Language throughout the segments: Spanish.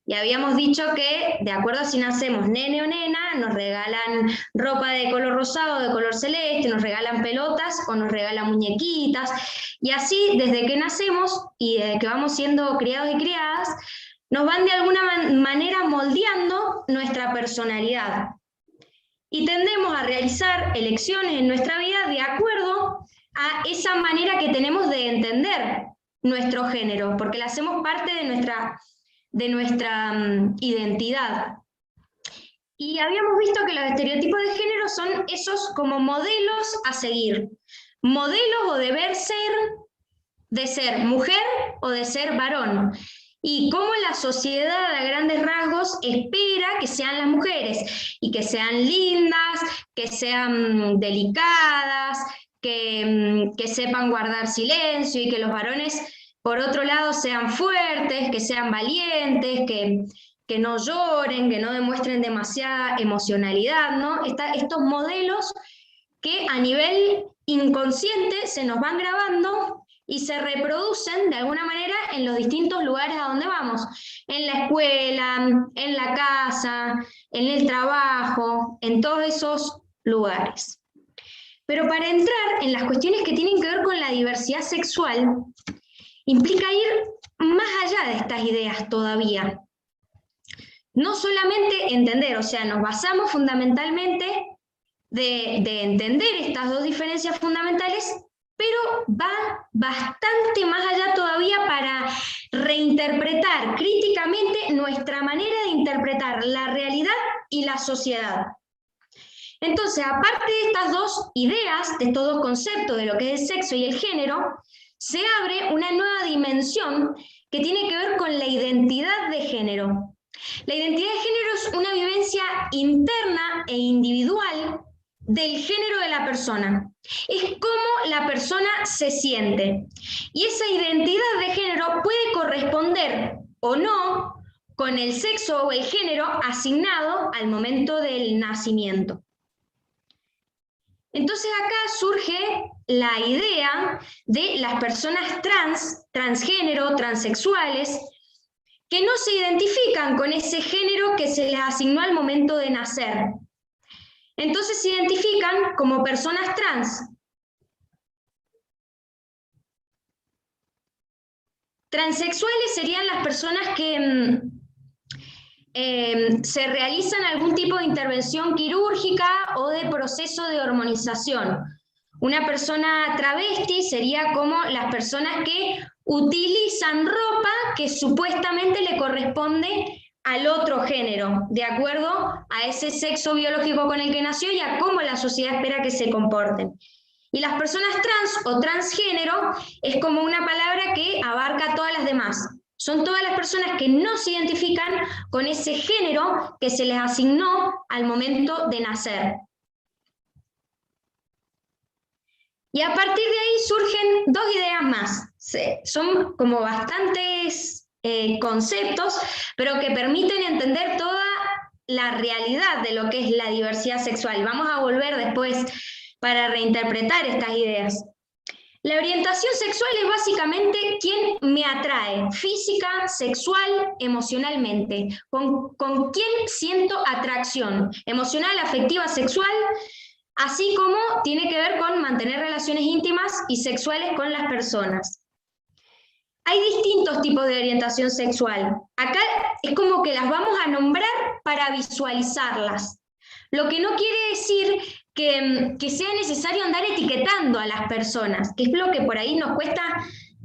Y habíamos dicho que, de acuerdo a si nacemos nene o nena, nos regalan ropa de color rosado, de color celeste, nos regalan pelotas o nos regalan muñequitas. Y así, desde que nacemos y desde que vamos siendo criados y criadas, nos van de alguna manera moldeando nuestra personalidad. Y tendemos a realizar elecciones en nuestra vida de acuerdo a esa manera que tenemos de entender nuestro género, porque la hacemos parte de nuestra identidad. Y habíamos visto que los estereotipos de género son esos como modelos a seguir. Modelos o deber ser, de ser mujer o de ser varón. Y cómo la sociedad a grandes rasgos espera que sean las mujeres, y que sean lindas, que sean delicadas, que sepan guardar silencio, y que los varones, por otro lado, sean fuertes, que sean valientes, que no lloren, que no demuestren demasiada emocionalidad, ¿no? Estos modelos que a nivel inconsciente se nos van grabando y se reproducen de alguna manera en los distintos lugares a donde vamos, en la escuela, en la casa, en el trabajo, en todos esos lugares. Pero para entrar en las cuestiones que tienen que ver con la diversidad sexual, implica ir más allá de estas ideas todavía. No solamente entender, o sea, nos basamos fundamentalmente de entender estas dos diferencias fundamentales, pero va bastante más allá todavía para reinterpretar críticamente nuestra manera de interpretar la realidad y la sociedad. Entonces, aparte de estas dos ideas, de estos dos conceptos de lo que es el sexo y el género, se abre una nueva dimensión que tiene que ver con la identidad de género. La identidad de género es una vivencia interna e individual del género de la persona. Es cómo la persona se siente. Y esa identidad de género puede corresponder o no con el sexo o el género asignado al momento del nacimiento. Entonces acá surge la idea de las personas transgénero, transexuales, que no se identifican con ese género que se les asignó al momento de nacer. Entonces se identifican como personas trans. Transexuales serían las personas que se realizan algún tipo de intervención quirúrgica o de proceso de hormonización. Una persona travesti sería como las personas que utilizan ropa que supuestamente le corresponde al otro género, de acuerdo a ese sexo biológico con el que nació y a cómo la sociedad espera que se comporten. Y las personas trans o transgénero es como una palabra que abarca a todas las demás. Son todas las personas que no se identifican con ese género que se les asignó al momento de nacer. Y a partir de ahí surgen dos ideas más. Son como bastantes conceptos, pero que permiten entender toda la realidad de lo que es la diversidad sexual. Vamos a volver después para reinterpretar estas ideas. La orientación sexual es básicamente quién me atrae, física, sexual, emocionalmente, con quién siento atracción, emocional, afectiva, sexual, así como tiene que ver con mantener relaciones íntimas y sexuales con las personas. Hay distintos tipos de orientación sexual. Acá es como que las vamos a nombrar para visualizarlas. Lo que no quiere decir que sea necesario andar etiquetando a las personas, que es lo que por ahí nos cuesta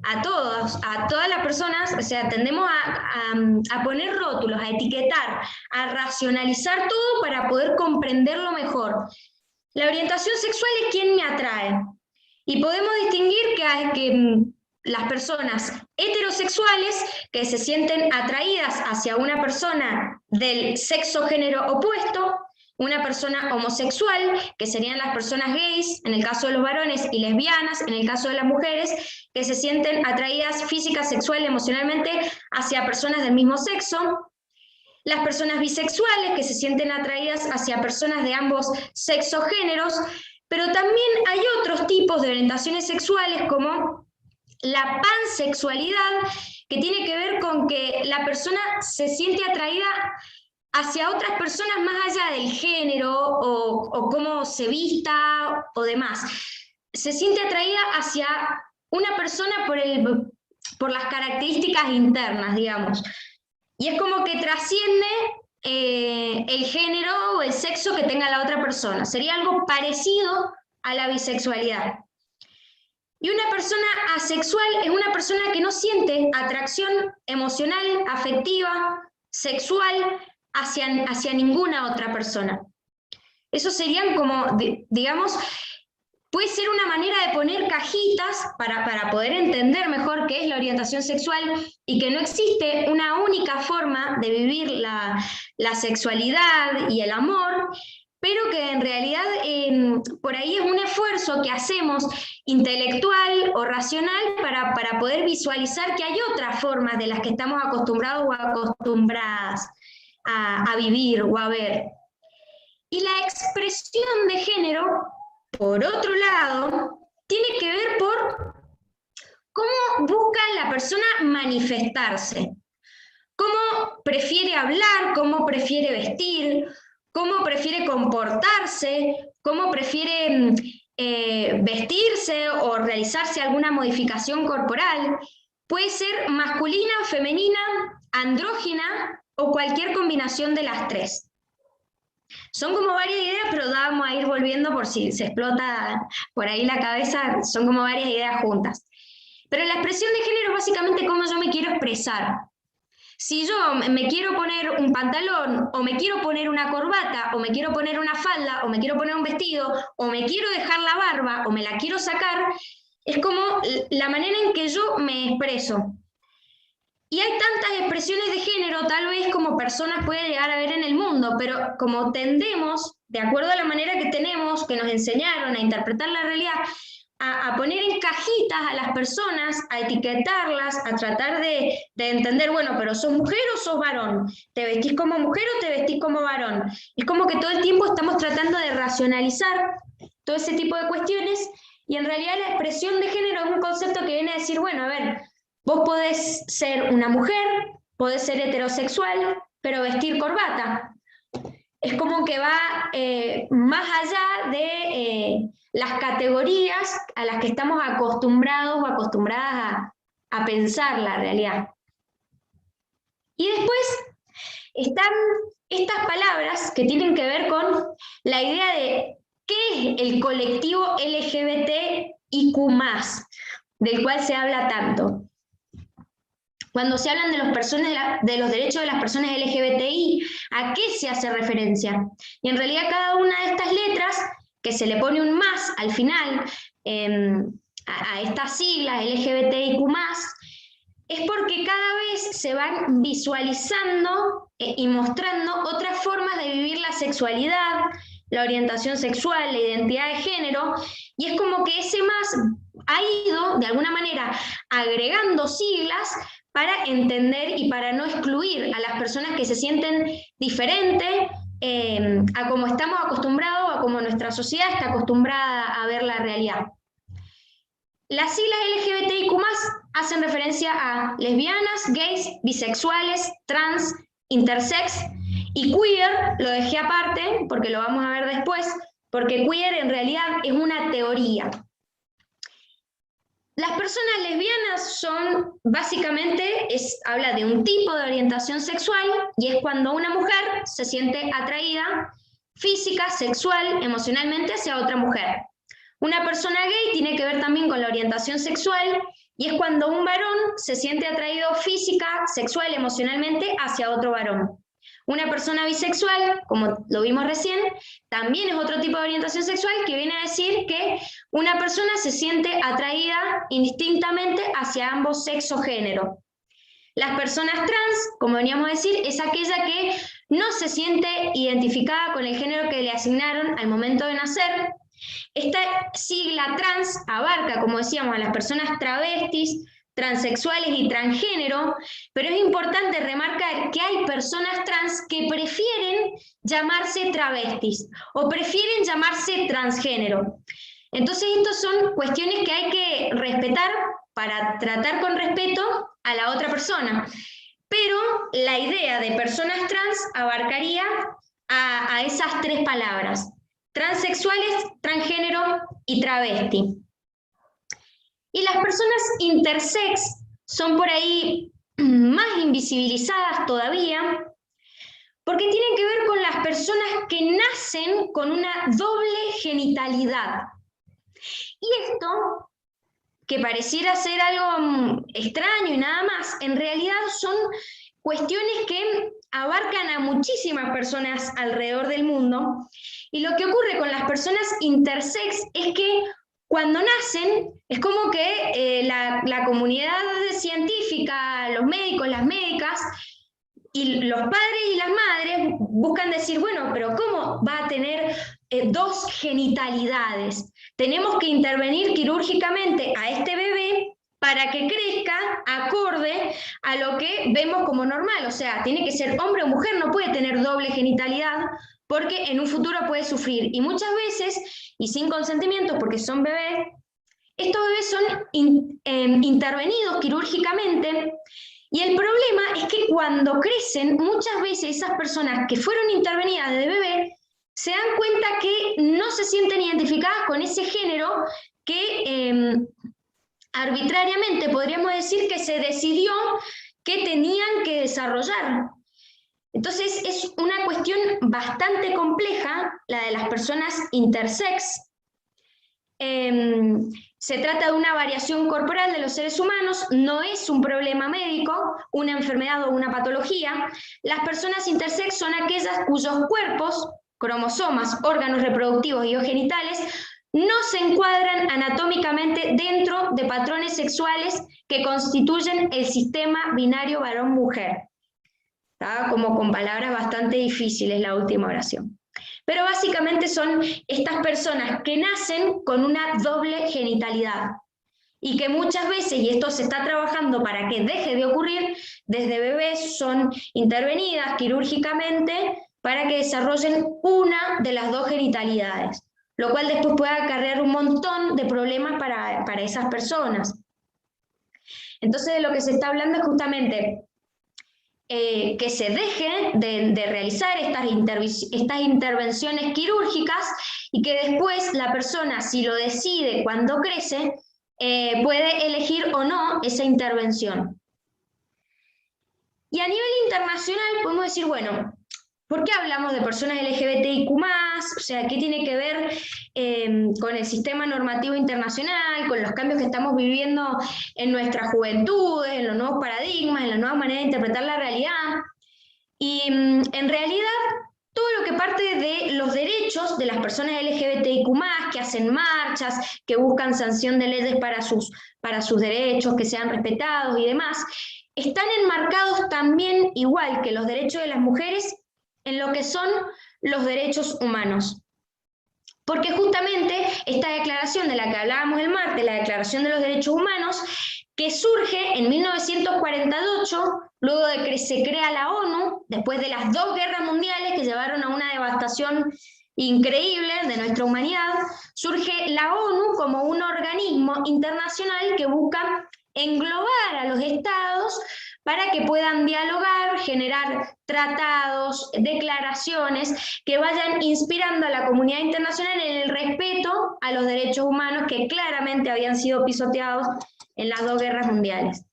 a todas las personas, o sea, tendemos a poner rótulos, a etiquetar, a racionalizar todo para poder comprenderlo mejor. La orientación sexual es quién me atrae. Y podemos distinguir que las personas heterosexuales que se sienten atraídas hacia una persona del sexo género opuesto, una persona homosexual, que serían las personas gays, en el caso de los varones, y lesbianas, en el caso de las mujeres, que se sienten atraídas física, sexual y emocionalmente hacia personas del mismo sexo. Las personas bisexuales, que se sienten atraídas hacia personas de ambos sexogéneros, pero también hay otros tipos de orientaciones sexuales como la pansexualidad, que tiene que ver con que la persona se siente atraída hacia otras personas más allá del género o cómo se vista o demás. Se siente atraída hacia una persona por las características internas, digamos. Y es como que trasciende el género o el sexo que tenga la otra persona. Sería algo parecido a la bisexualidad. Y una persona asexual es una persona que no siente atracción emocional, afectiva, sexual hacia ninguna otra persona. Eso serían como, digamos, puede ser una manera de poner cajitas para poder entender mejor qué es la orientación sexual y que no existe una única forma de vivir la sexualidad y el amor, pero que en realidad por ahí es un esfuerzo que hacemos intelectual o racional para poder visualizar que hay otras formas de las que estamos acostumbrados o acostumbradas a vivir o a ver. Y la expresión de género, por otro lado, tiene que ver por cómo busca la persona manifestarse, cómo prefiere hablar, cómo prefiere vestir, cómo prefiere comportarse, cómo prefiere vestirse o realizarse alguna modificación corporal. Puede ser masculina, femenina, andrógina o cualquier combinación de las tres. Son como varias ideas, pero vamos a ir volviendo por si se explota por ahí la cabeza, son como varias ideas juntas. Pero la expresión de género es básicamente cómo yo me quiero expresar. Si yo me quiero poner un pantalón, o me quiero poner una corbata, o me quiero poner una falda, o me quiero poner un vestido, o me quiero dejar la barba, o me la quiero sacar, es como la manera en que yo me expreso. Y hay tantas expresiones de género, tal vez como personas puede llegar a ver en el mundo, pero como tendemos, de acuerdo a la manera que tenemos, que nos enseñaron a interpretar la realidad, a poner en cajitas a las personas, a etiquetarlas, a tratar de entender, bueno, pero ¿sos mujer o sos varón? ¿Te vestís como mujer o te vestís como varón? Es como que todo el tiempo estamos tratando de racionalizar todo ese tipo de cuestiones, y en realidad la expresión de género es un concepto que viene a decir, bueno, a ver, vos podés ser una mujer, podés ser heterosexual, pero vestir corbata. Es como que va más allá de las categorías a las que estamos acostumbrados o acostumbradas a pensar la realidad. Y después están estas palabras que tienen que ver con la idea de qué es el colectivo LGBTIQ+, del cual se habla tanto. Cuando se hablan de los derechos de las personas LGBTI, ¿a qué se hace referencia? Y en realidad cada una de estas letras, que se le pone un más al final, a estas siglas LGBTIQ+, es porque cada vez se van visualizando y mostrando otras formas de vivir la sexualidad, la orientación sexual, la identidad de género, y es como que ese más ha ido, de alguna manera, agregando siglas para entender y para no excluir a las personas que se sienten diferentes a como estamos acostumbrados, a como nuestra sociedad está acostumbrada a ver la realidad. Las siglas LGBTIQ+ hacen referencia a lesbianas, gays, bisexuales, trans, intersex, y queer lo dejé aparte porque lo vamos a ver después, porque queer en realidad es una teoría. Las personas lesbianas son, básicamente, habla de un tipo de orientación sexual, y es cuando una mujer se siente atraída física, sexual, emocionalmente hacia otra mujer. Una persona gay tiene que ver también con la orientación sexual, y es cuando un varón se siente atraído física, sexual, emocionalmente hacia otro varón. Una persona bisexual, como lo vimos recién, también es otro tipo de orientación sexual que viene a decir que una persona se siente atraída indistintamente hacia ambos sexo-género. Las personas trans, como veníamos a decir, es aquella que no se siente identificada con el género que le asignaron al momento de nacer. Esta sigla trans abarca, como decíamos, a las personas travestis, transexuales y transgénero, pero es importante remarcar que hay personas trans que prefieren llamarse travestis o prefieren llamarse transgénero. Entonces, estas son cuestiones que hay que respetar para tratar con respeto a la otra persona. Pero la idea de personas trans abarcaría a esas tres palabras: transexuales, transgénero y travesti. Y las personas intersex son por ahí más invisibilizadas todavía, porque tienen que ver con las personas que nacen con una doble genitalidad. Y esto, que pareciera ser algo extraño y nada más, en realidad son cuestiones que abarcan a muchísimas personas alrededor del mundo. Y lo que ocurre con las personas intersex es que cuando nacen, es como que la comunidad científica, los médicos, las médicas, y los padres y las madres buscan decir, bueno, pero ¿cómo va a tener dos genitalidades? Tenemos que intervenir quirúrgicamente a este bebé para que crezca acorde a lo que vemos como normal. O sea, tiene que ser hombre o mujer, no puede tener doble genitalidad, porque en un futuro puede sufrir. Y muchas veces, y sin consentimiento, porque son bebés, estos bebés son intervenidos quirúrgicamente. Y el problema es que cuando crecen, muchas veces esas personas que fueron intervenidas de bebé se dan cuenta que no se sienten identificadas con ese género que arbitrariamente podríamos decir que se decidió que tenían que desarrollar. Entonces es una cuestión bastante compleja la de las personas intersex. Se trata de una variación corporal de los seres humanos, no es un problema médico, una enfermedad o una patología. Las personas intersex son aquellas cuyos cuerpos, cromosomas, órganos reproductivos y o genitales no se encuadran anatómicamente dentro de patrones sexuales que constituyen el sistema binario varón-mujer. Estaba como con palabras bastante difíciles la última oración. Pero básicamente son estas personas que nacen con una doble genitalidad y que muchas veces, y esto se está trabajando para que deje de ocurrir, desde bebés son intervenidas quirúrgicamente para que desarrollen una de las dos genitalidades, lo cual después puede acarrear un montón de problemas para esas personas. Entonces de lo que se está hablando es justamente que se deje de realizar estas intervenciones quirúrgicas y que después la persona, si lo decide cuando crece, puede elegir o no esa intervención. Y a nivel internacional podemos decir, bueno, ¿por qué hablamos de personas LGBTIQ+? O sea, ¿qué tiene que ver con el sistema normativo internacional, con los cambios que estamos viviendo en nuestras juventudes, en los nuevos paradigmas, en la nueva manera de interpretar la realidad? Y en realidad, todo lo que parte de los derechos de las personas LGBTIQ+, que hacen marchas, que buscan sanción de leyes para sus derechos, que sean respetados y demás, están enmarcados también, igual que los derechos de las mujeres, en lo que son los derechos humanos. Porque justamente esta declaración de la que hablábamos el martes, la Declaración de los Derechos Humanos, que surge en 1948, luego de que se crea la ONU, después de las 2 guerras mundiales que llevaron a una devastación increíble de nuestra humanidad, surge la ONU como un organismo internacional que busca englobar a los estados para que puedan dialogar, generar tratados, declaraciones que vayan inspirando a la comunidad internacional en el respeto a los derechos humanos que claramente habían sido pisoteados en las 2 guerras mundiales.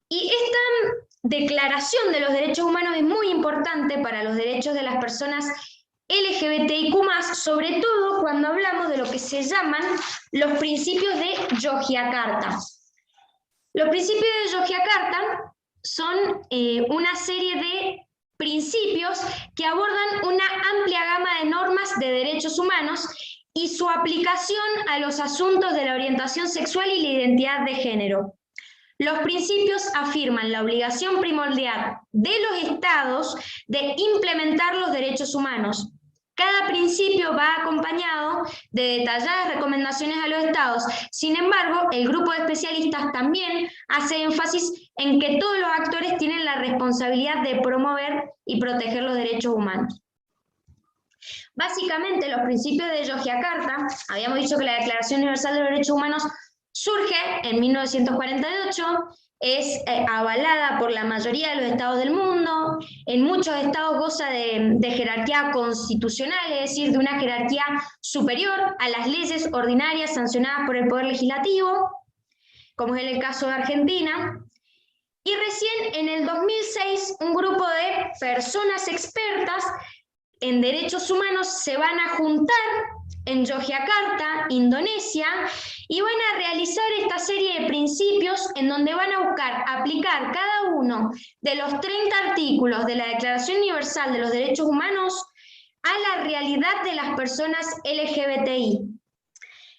Y esta declaración de los derechos humanos es muy importante para los derechos de las personas LGBTIQ+, sobre todo cuando hablamos de lo que se llaman los principios de Yogyakarta. Los principios de Yogyakarta son una serie de principios que abordan una amplia gama de normas de derechos humanos y su aplicación a los asuntos de la orientación sexual y la identidad de género. Los principios afirman la obligación primordial de los estados de implementar los derechos humanos. Cada principio va acompañado de detalladas recomendaciones a los estados. Sin embargo, el grupo de especialistas también hace énfasis en que todos los actores tienen la responsabilidad de promover y proteger los derechos humanos. Básicamente, los principios de Yogyakarta, habíamos dicho que la Declaración Universal de los Derechos Humanos surge en 1948, es avalada por la mayoría de los estados del mundo, en muchos estados goza de jerarquía constitucional, es decir, de una jerarquía superior a las leyes ordinarias sancionadas por el Poder Legislativo, como es el caso de Argentina. Y recién en el 2006 un grupo de personas expertas en derechos humanos se van a juntar en Yogyakarta, Indonesia, y van a realizar esta serie de principios en donde van a buscar aplicar cada uno de los 30 artículos de la Declaración Universal de los Derechos Humanos a la realidad de las personas LGBTI.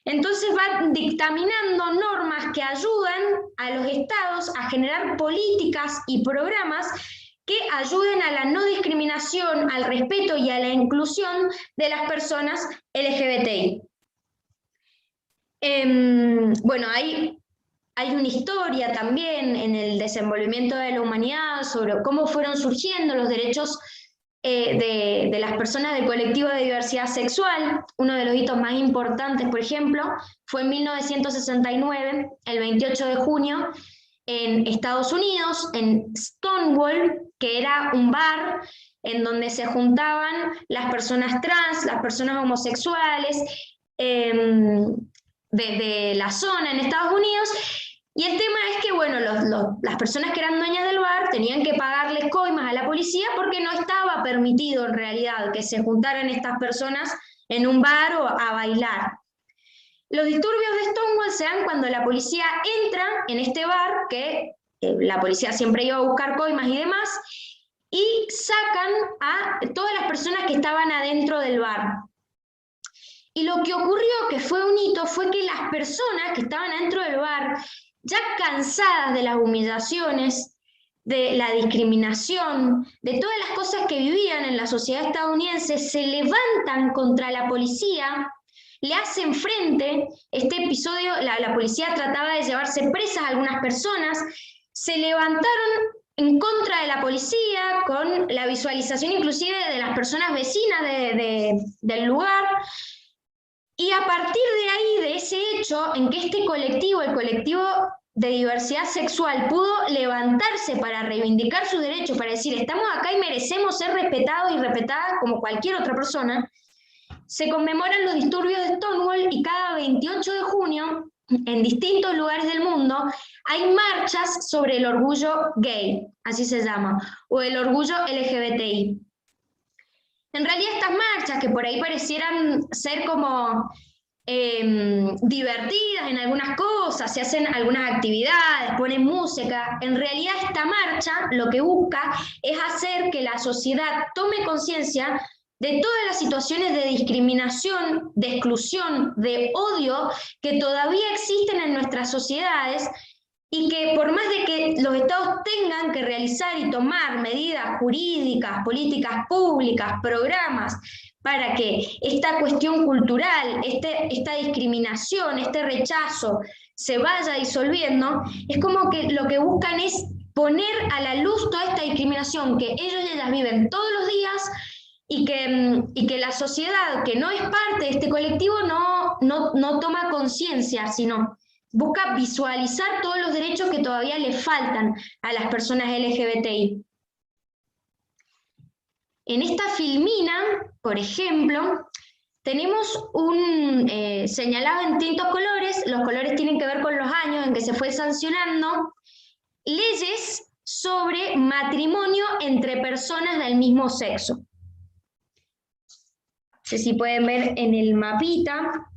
Entonces van dictaminando normas que ayudan a los estados a generar políticas y programas que ayuden a la no discriminación, al respeto y a la inclusión de las personas LGBTI. Bueno, hay una historia también en el desenvolvimiento de la humanidad sobre cómo fueron surgiendo los derechos de las personas del colectivo de diversidad sexual. Uno de los hitos más importantes, por ejemplo, fue en 1969, el 28 de junio, en Estados Unidos, en Stonewall, que era un bar en donde se juntaban las personas trans, las personas homosexuales, de la zona en Estados Unidos. Y el tema es que, bueno, las personas que eran dueñas del bar tenían que pagarles coimas a la policía porque no estaba permitido en realidad que se juntaran estas personas en un bar o a bailar. Los disturbios de Stonewall se dan cuando la policía entra en este bar, que la policía siempre iba a buscar coimas y demás, y sacan a todas las personas que estaban adentro del bar. Y lo que ocurrió, que fue un hito, fue que las personas que estaban adentro del bar, ya cansadas de las humillaciones, de la discriminación, de todas las cosas que vivían en la sociedad estadounidense, se levantan contra la policía, le hacen frente. Este episodio, la policía trataba de llevarse presas a algunas personas, se levantaron en contra de la policía, con la visualización inclusive de las personas vecinas del lugar. Y a partir de ahí, de ese hecho, en que este colectivo, el colectivo de diversidad sexual, pudo levantarse para reivindicar sus derechos, para decir, estamos acá y merecemos ser respetados y respetadas como cualquier otra persona, se conmemoran los disturbios de Stonewall y cada 28 de junio, en distintos lugares del mundo, hay marchas sobre el orgullo gay, así se llama, o el orgullo LGBTI. En realidad estas marchas, que por ahí parecieran ser como divertidas en algunas cosas, se hacen algunas actividades, ponen música, en realidad esta marcha lo que busca es hacer que la sociedad tome conciencia de todas las situaciones de discriminación, de exclusión, de odio que todavía existen en nuestras sociedades, y que por más de que los estados tengan que realizar y tomar medidas jurídicas, políticas públicas, programas, para que esta cuestión cultural, esta discriminación, este rechazo se vaya disolviendo, es como que lo que buscan es poner a la luz toda esta discriminación que ellos y ellas viven todos los días, y que la sociedad que no es parte de este colectivo no toma conciencia, sino busca visualizar todos los derechos que todavía le faltan a las personas LGBTI. En esta filmina, por ejemplo, tenemos un señalado en distintos colores. Los colores tienen que ver con los años en que se fue sancionando leyes sobre matrimonio entre personas del mismo sexo. No sé si pueden ver en el mapita.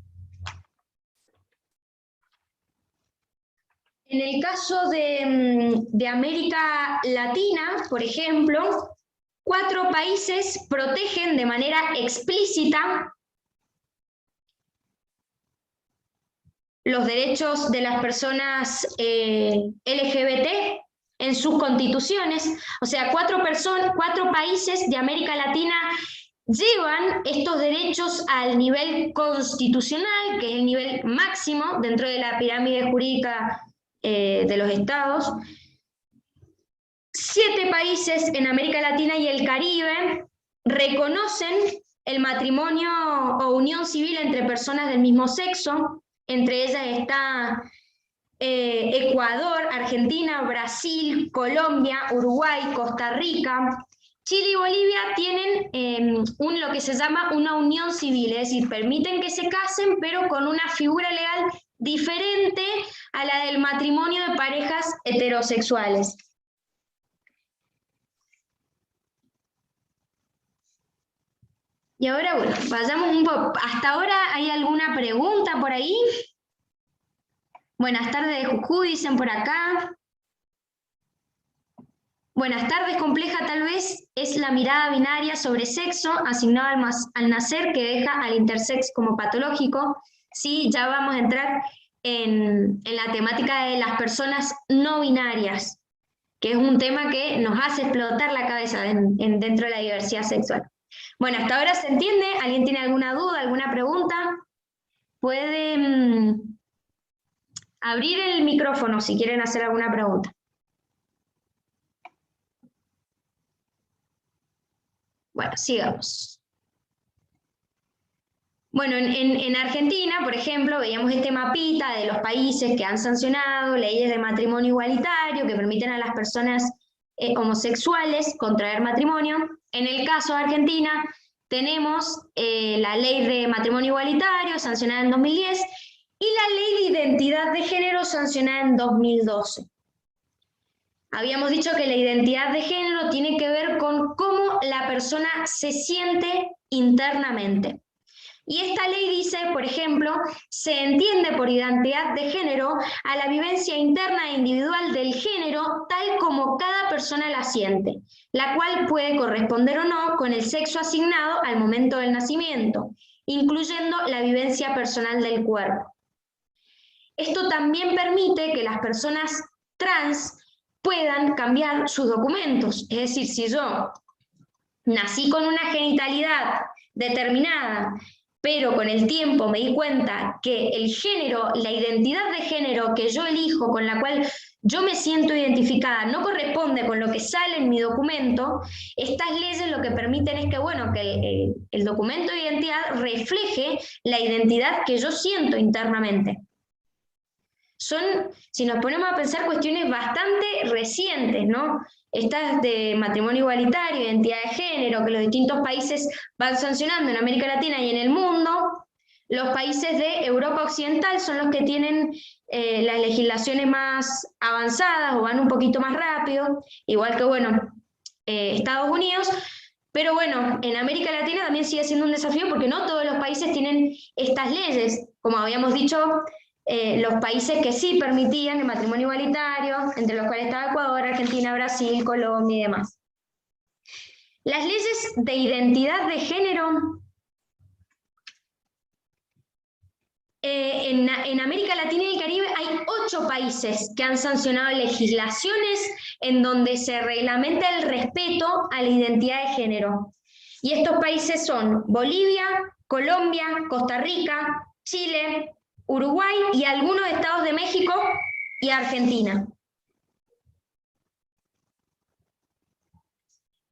En el caso de América Latina, por ejemplo, 4 países protegen de manera explícita los derechos de las personas LGBT en sus constituciones. O sea, 4 países de América Latina llevan estos derechos al nivel constitucional, que es el nivel máximo dentro de la pirámide jurídica de los estados. 7 países en América Latina y el Caribe reconocen el matrimonio o unión civil entre personas del mismo sexo. Entre ellas está Ecuador, Argentina, Brasil, Colombia, Uruguay, Costa Rica, Chile y Bolivia tienen lo que se llama una unión civil, es decir, permiten que se casen, pero con una figura legal diferente a la del matrimonio de parejas heterosexuales. Y ahora, bueno, vayamos un poco. ¿Hasta ahora hay alguna pregunta por ahí? Buenas tardes, Juju, dicen por acá. Buenas tardes, compleja tal vez es la mirada binaria sobre sexo asignada al nacer que deja al intersex como patológico. Sí, ya vamos a entrar en la temática de las personas no binarias, que es un tema que nos hace explotar la cabeza dentro de la diversidad sexual. Bueno, hasta ahora se entiende. ¿Alguien tiene alguna duda, alguna pregunta? Pueden abrir el micrófono si quieren hacer alguna pregunta. Bueno, sigamos. Bueno, en Argentina, por ejemplo, veíamos este mapita de los países que han sancionado leyes de matrimonio igualitario que permiten a las personas homosexuales contraer matrimonio. En el caso de Argentina, tenemos la ley de matrimonio igualitario sancionada en 2010 y la ley de identidad de género sancionada en 2012. Habíamos dicho que la identidad de género tiene que ver con cómo la persona se siente internamente. Y esta ley dice, por ejemplo, se entiende por identidad de género a la vivencia interna e individual del género tal como cada persona la siente, la cual puede corresponder o no con el sexo asignado al momento del nacimiento, incluyendo la vivencia personal del cuerpo. Esto también permite que las personas trans puedan cambiar sus documentos. Es decir, si yo nací con una genitalidad determinada, pero con el tiempo me di cuenta que el género, la identidad de género que yo elijo, con la cual yo me siento identificada, no corresponde con lo que sale en mi documento, estas leyes lo que permiten es que, bueno, que el documento de identidad refleje la identidad que yo siento internamente. Son, si nos ponemos a pensar, cuestiones bastante recientes, ¿no? Estas de matrimonio igualitario, identidad de género, que los distintos países van sancionando en América Latina y en el mundo. Los países de Europa Occidental son los que tienen las legislaciones más avanzadas o van un poquito más rápido, igual que, bueno, Estados Unidos. Pero bueno, en América Latina también sigue siendo un desafío porque no todos los países tienen estas leyes. Como habíamos dicho, los países que sí permitían el matrimonio igualitario, entre los cuales estaba Ecuador, Argentina, Brasil, Colombia y demás. Las leyes de identidad de género en América Latina y el Caribe hay 8 países que han sancionado legislaciones en donde se reglamenta el respeto a la identidad de género. Y estos países son Bolivia, Colombia, Costa Rica, Chile, Uruguay y algunos estados de México y Argentina.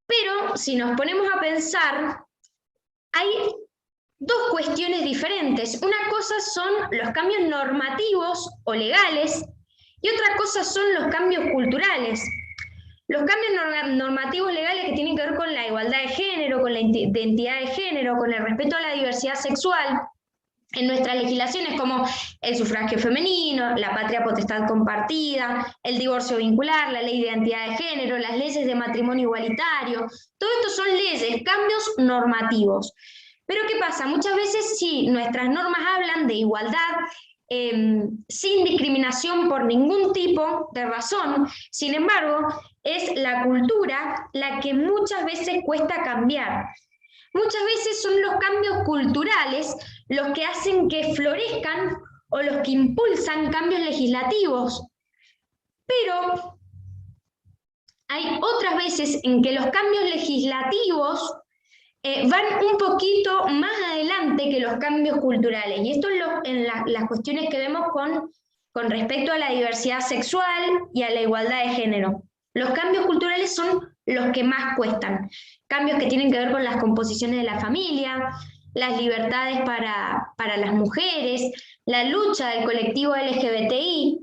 Pero si nos ponemos a pensar, hay dos cuestiones diferentes. Una cosa son los cambios normativos o legales y otra cosa son los cambios culturales. Los cambios normativos legales que tienen que ver con la igualdad de género, con la identidad de género, con el respeto a la diversidad sexual, en nuestras legislaciones como el sufragio femenino, la patria potestad compartida, el divorcio vincular, la ley de identidad de género, las leyes de matrimonio igualitario, todo esto son leyes, cambios normativos. Pero ¿qué pasa? Muchas veces sí, nuestras normas hablan de igualdad sin discriminación por ningún tipo de razón, sin embargo, es la cultura la que muchas veces cuesta cambiar. Muchas veces son los cambios culturales los que hacen que florezcan o los que impulsan cambios legislativos. Pero hay otras veces en que los cambios legislativos van un poquito más adelante que los cambios culturales. Y esto es en las cuestiones que vemos con respecto a la diversidad sexual y a la igualdad de género. Los cambios culturales son los que más cuestan. Cambios que tienen que ver con las composiciones de la familia, las libertades para las mujeres, la lucha del colectivo LGBTI.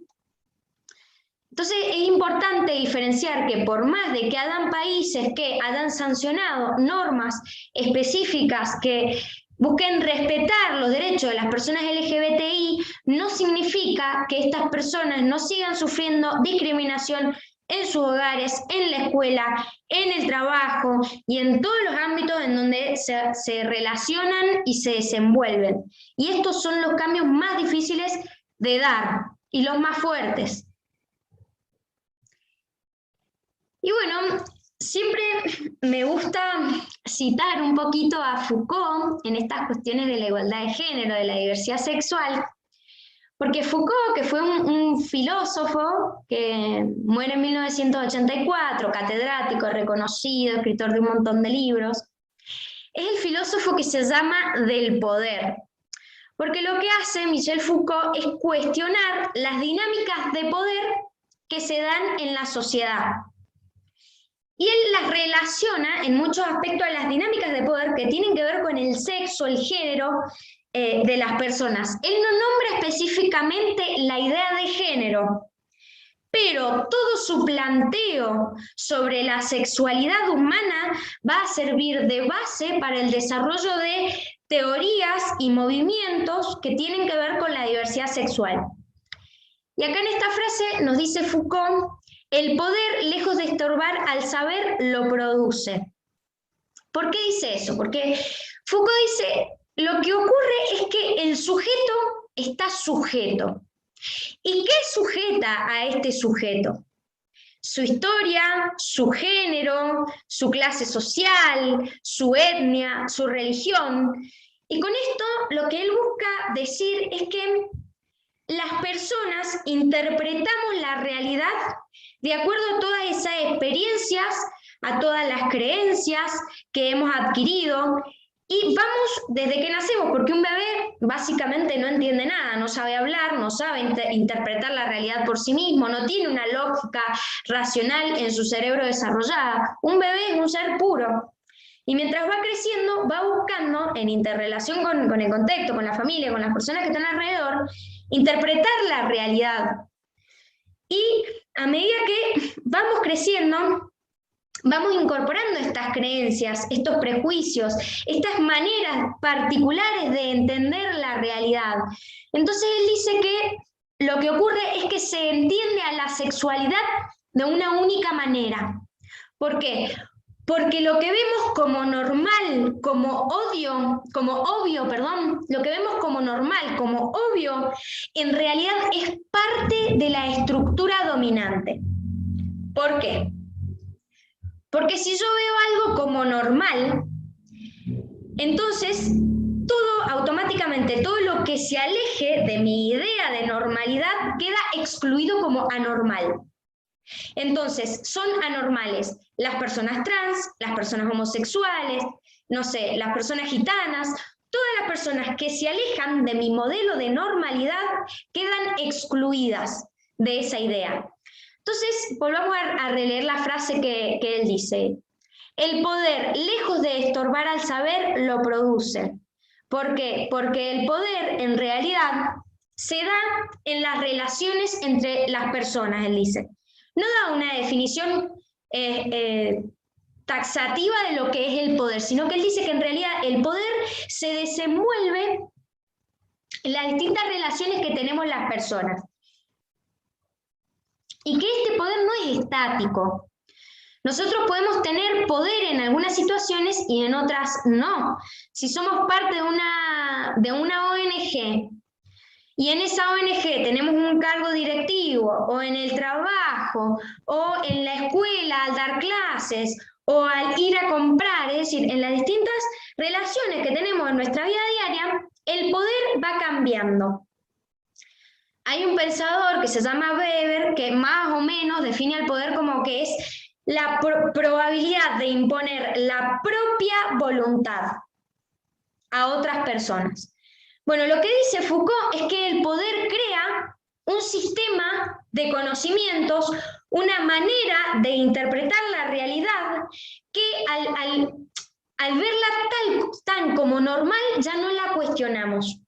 Entonces es importante diferenciar que por más de que hayan países que hayan sancionado normas específicas que busquen respetar los derechos de las personas LGBTI, no significa que estas personas no sigan sufriendo discriminación en sus hogares, en la escuela, en el trabajo y en todos los ámbitos en donde se relacionan y se desenvuelven. Y estos son los cambios más difíciles de dar y los más fuertes. Y bueno, siempre me gusta citar un poquito a Foucault en estas cuestiones de la igualdad de género, de la diversidad sexual, porque Foucault, que fue un filósofo que muere en 1984, catedrático, reconocido, escritor de un montón de libros, es el filósofo que se llama del poder. Porque lo que hace Michel Foucault es cuestionar las dinámicas de poder que se dan en la sociedad. Y él las relaciona en muchos aspectos a las dinámicas de poder que tienen que ver con el sexo, el género de las personas. Él no nombra específicamente la idea de género, pero todo su planteo sobre la sexualidad humana va a servir de base para el desarrollo de teorías y movimientos que tienen que ver con la diversidad sexual. Y acá en esta frase nos dice Foucault: el poder, lejos de estorbar al saber, lo produce. ¿Por qué dice eso? Porque Foucault dice, lo que ocurre es que el sujeto está sujeto. ¿Y qué sujeta a este sujeto? Su historia, su género, su clase social, su etnia, su religión. Y con esto lo que él busca decir es que las personas interpretamos la realidad de acuerdo a todas esas experiencias, a todas las creencias que hemos adquirido, y vamos desde que nacemos, porque un bebé básicamente no entiende nada, no sabe hablar, no sabe interpretar la realidad por sí mismo, no tiene una lógica racional en su cerebro desarrollada. Un bebé es un ser puro. Y mientras va creciendo, va buscando, en interrelación con el contexto, con la familia, con las personas que están alrededor, interpretar la realidad. Y a medida que vamos creciendo, vamos incorporando estas creencias, estos prejuicios, estas maneras particulares de entender la realidad. Entonces él dice que lo que ocurre es que se entiende a la sexualidad de una única manera. ¿Por qué? Porque lo que vemos como normal, como obvio, lo que vemos como normal, como obvio, en realidad es parte de la estructura dominante. ¿Por qué? Porque si yo veo algo como normal, entonces automáticamente todo lo que se aleje de mi idea de normalidad queda excluido como anormal. Entonces, son anormales las personas trans, las personas homosexuales, no sé, las personas gitanas, todas las personas que se alejan de mi modelo de normalidad quedan excluidas de esa idea. Entonces, volvamos a releer la frase que él dice. El poder, lejos de estorbar al saber, lo produce. ¿Por qué? Porque el poder, en realidad, se da en las relaciones entre las personas, él dice. No da una definición taxativa de lo que es el poder, sino que él dice que en realidad el poder se desenvuelve en las distintas relaciones que tenemos las personas. Y que este poder no es estático. Nosotros podemos tener poder en algunas situaciones y en otras no. Si somos parte de una ONG, y en esa ONG tenemos un cargo directivo, o en el trabajo, o en la escuela al dar clases, o al ir a comprar, es decir, en las distintas relaciones que tenemos en nuestra vida diaria, el poder va cambiando. Hay un pensador que se llama Weber, que más o menos define el poder como que es la probabilidad de imponer la propia voluntad a otras personas. Bueno, lo que dice Foucault es que el poder crea un sistema de conocimientos, una manera de interpretar la realidad que al verla tan como normal ya no la cuestionamos.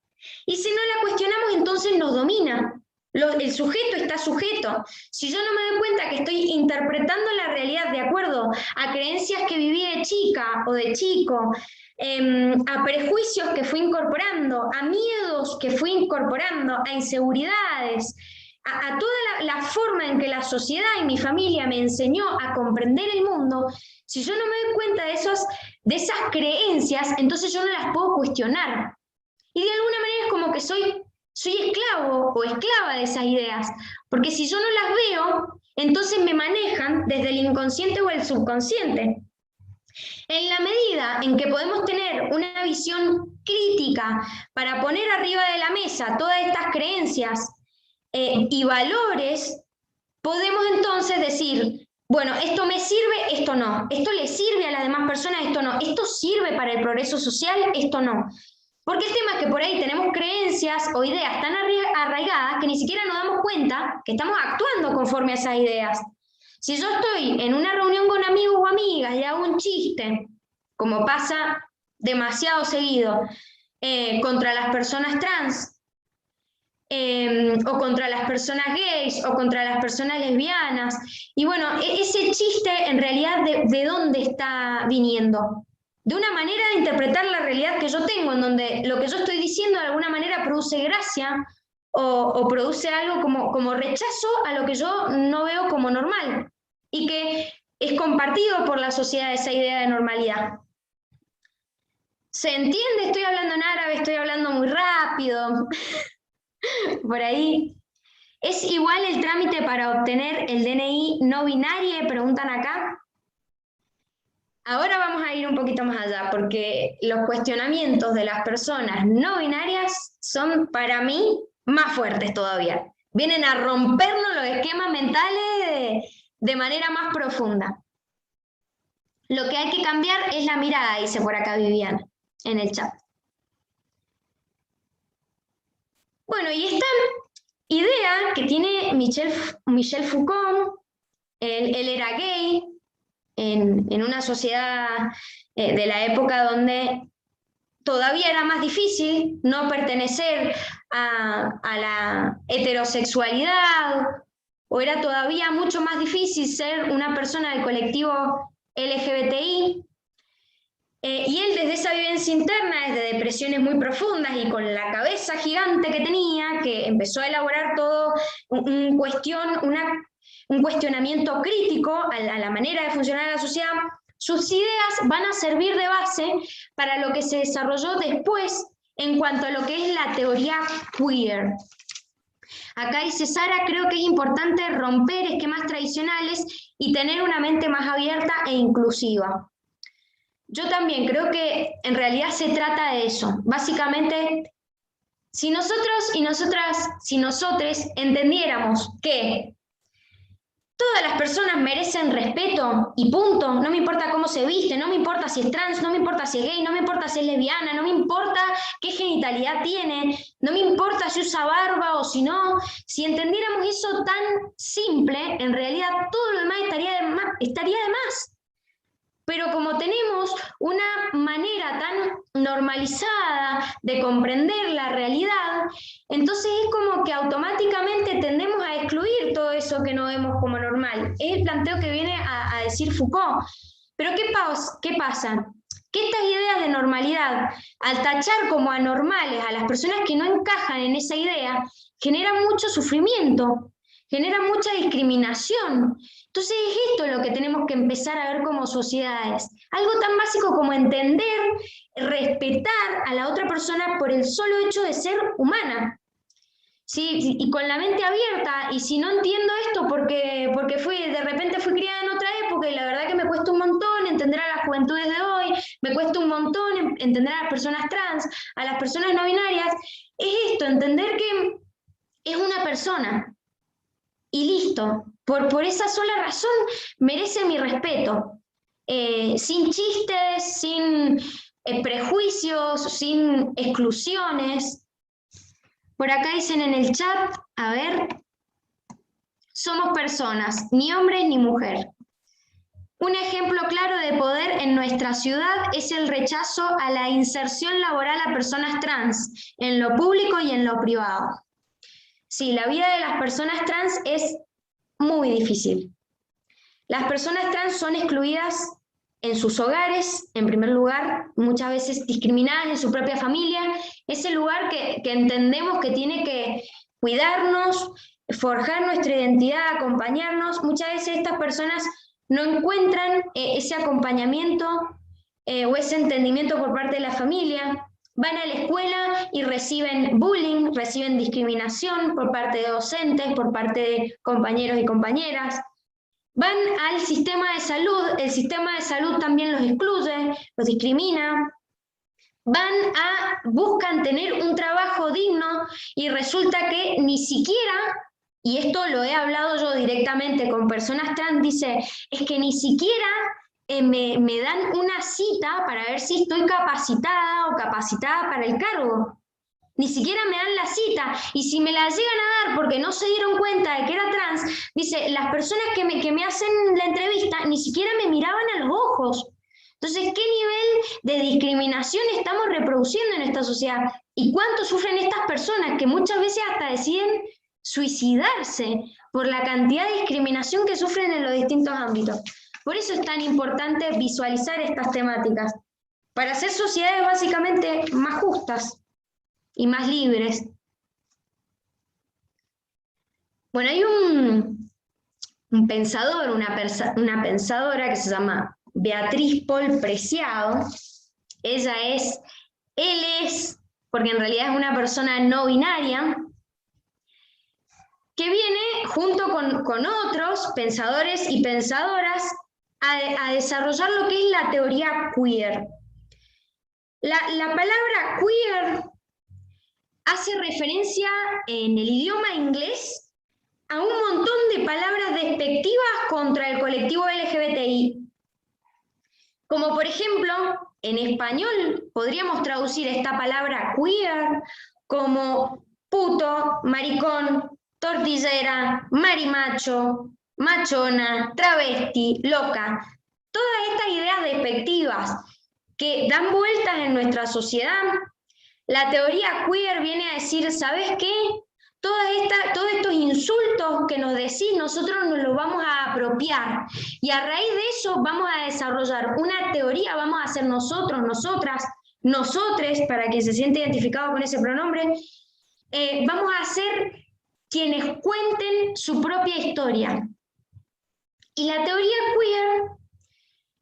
Y si no la cuestionamos, entonces nos domina. El sujeto está sujeto. Si yo no me doy cuenta que estoy interpretando la realidad de acuerdo a creencias que viví de chica o de chico, a prejuicios que fui incorporando, a miedos que fui incorporando, a inseguridades, a toda la forma en que la sociedad y mi familia me enseñó a comprender el mundo, si yo no me doy cuenta de esas creencias, entonces yo no las puedo cuestionar. Y de alguna manera es como que soy esclavo o esclava de esas ideas, porque si yo no las veo, entonces me manejan desde el inconsciente o el subconsciente. En la medida en que podemos tener una visión crítica para poner arriba de la mesa todas estas creencias y valores, podemos entonces decir, bueno, esto me sirve, esto no, esto le sirve a las demás personas, esto no, esto sirve para el progreso social, esto no. Porque el tema es que por ahí tenemos creencias o ideas tan arraigadas que ni siquiera nos damos cuenta que estamos actuando conforme a esas ideas. Si yo estoy en una reunión con amigos o amigas y hago un chiste, como pasa demasiado seguido, contra las personas trans, o contra las personas gays, o contra las personas lesbianas, y bueno, ese chiste en realidad ¿de dónde está viniendo? De una manera de interpretar la realidad que yo tengo, en donde lo que yo estoy diciendo de alguna manera produce gracia o produce algo como rechazo a lo que yo no veo como normal y que es compartido por la sociedad esa idea de normalidad. ¿Se entiende? Estoy hablando en árabe, estoy hablando muy rápido. Por ahí. ¿Es igual el trámite para obtener el DNI no binario? Preguntan acá. Ahora vamos a ir un poquito más allá, porque los cuestionamientos de las personas no binarias son para mí más fuertes todavía. Vienen a rompernos los esquemas mentales de manera más profunda. Lo que hay que cambiar es la mirada, dice por acá Viviana, en el chat. Bueno, y esta idea que tiene Michel Foucault, él era gay, en una sociedad de la época donde todavía era más difícil no pertenecer a la heterosexualidad, o era todavía mucho más difícil ser una persona del colectivo LGBTI, y él desde esa vivencia interna, desde depresiones muy profundas y con la cabeza gigante que tenía, que empezó a elaborar todo un cuestionamiento crítico a la manera de funcionar la sociedad, sus ideas van a servir de base para lo que se desarrolló después en cuanto a lo que es la teoría queer. Acá dice Sara, creo que es importante romper esquemas tradicionales y tener una mente más abierta e inclusiva. Yo también creo que en realidad se trata de eso. Básicamente, si nosotros y nosotras, si nosotres entendiéramos que todas las personas merecen respeto y punto, no me importa cómo se viste, no me importa si es trans, no me importa si es gay, no me importa si es lesbiana, no me importa qué genitalidad tiene, no me importa si usa barba o si no, si entendiéramos eso tan simple, en realidad todo lo demás estaría de más. Pero como tenemos una manera tan normalizada de comprender la realidad, entonces es como que automáticamente tendemos a excluir todo eso que no vemos como normal. Es el planteo que viene a decir Foucault. Pero ¿qué pasa? Que estas ideas de normalidad, al tachar como anormales a las personas que no encajan en esa idea, generan mucho sufrimiento, generan mucha discriminación. Entonces es esto lo que tenemos que empezar a ver como sociedades. Algo tan básico como entender, respetar a la otra persona por el solo hecho de ser humana. ¿Sí? Y con la mente abierta, y si no entiendo esto porque de repente fui criada en otra época y la verdad que me cuesta un montón entender a las juventudes de hoy, me cuesta un montón entender a las personas trans, a las personas no binarias, es esto, entender que es una persona. Y listo, por esa sola razón merece mi respeto, sin chistes, sin prejuicios, sin exclusiones. Por acá dicen en el chat, a ver, somos personas, ni hombre ni mujer. Un ejemplo claro de poder en nuestra ciudad es el rechazo a la inserción laboral a personas trans, en lo público y en lo privado. Sí, la vida de las personas trans es muy difícil. Las personas trans son excluidas en sus hogares, en primer lugar, muchas veces discriminadas en su propia familia, ese lugar que entendemos que tiene que cuidarnos, forjar nuestra identidad, acompañarnos. Muchas veces estas personas no encuentran ese acompañamiento o ese entendimiento por parte de la familia. Van a la escuela y reciben bullying, reciben discriminación por parte de docentes, por parte de compañeros y compañeras. Van al sistema de salud, el sistema de salud también los excluye, los discrimina. Buscan tener un trabajo digno y resulta que ni siquiera, y esto lo he hablado yo directamente con personas trans, dice, es que ni siquiera me dan una cita para ver si estoy capacitada o capacitada para el cargo. Ni siquiera me dan la cita, y si me la llegan a dar porque no se dieron cuenta de que era trans, dice, las personas que me hacen la entrevista ni siquiera me miraban a los ojos. Entonces, ¿qué nivel de discriminación estamos reproduciendo en esta sociedad? ¿Y cuánto sufren estas personas que muchas veces hasta deciden suicidarse por la cantidad de discriminación que sufren en los distintos ámbitos? Por eso es tan importante visualizar estas temáticas, para hacer sociedades básicamente más justas y más libres. Bueno, hay un pensador, una pensadora que se llama Beatriz Paul Preciado. Él es, porque en realidad es una persona no binaria, que viene junto con otros pensadores y pensadoras a desarrollar lo que es la teoría queer. La palabra queer hace referencia en el idioma inglés a un montón de palabras despectivas contra el colectivo LGBTI. Como por ejemplo, en español podríamos traducir esta palabra queer como puto, maricón, tortillera, marimacho, machona, travesti, loca. Todas estas ideas despectivas que dan vueltas en nuestra sociedad. La teoría queer viene a decir, ¿sabes qué? Todos estos insultos que nos decís, nosotros nos los vamos a apropiar. Y a raíz de eso vamos a desarrollar una teoría, vamos a ser nosotros, nosotras, nosotres, para quien se siente identificado con ese pronombre, vamos a ser quienes cuenten su propia historia. Y la teoría queer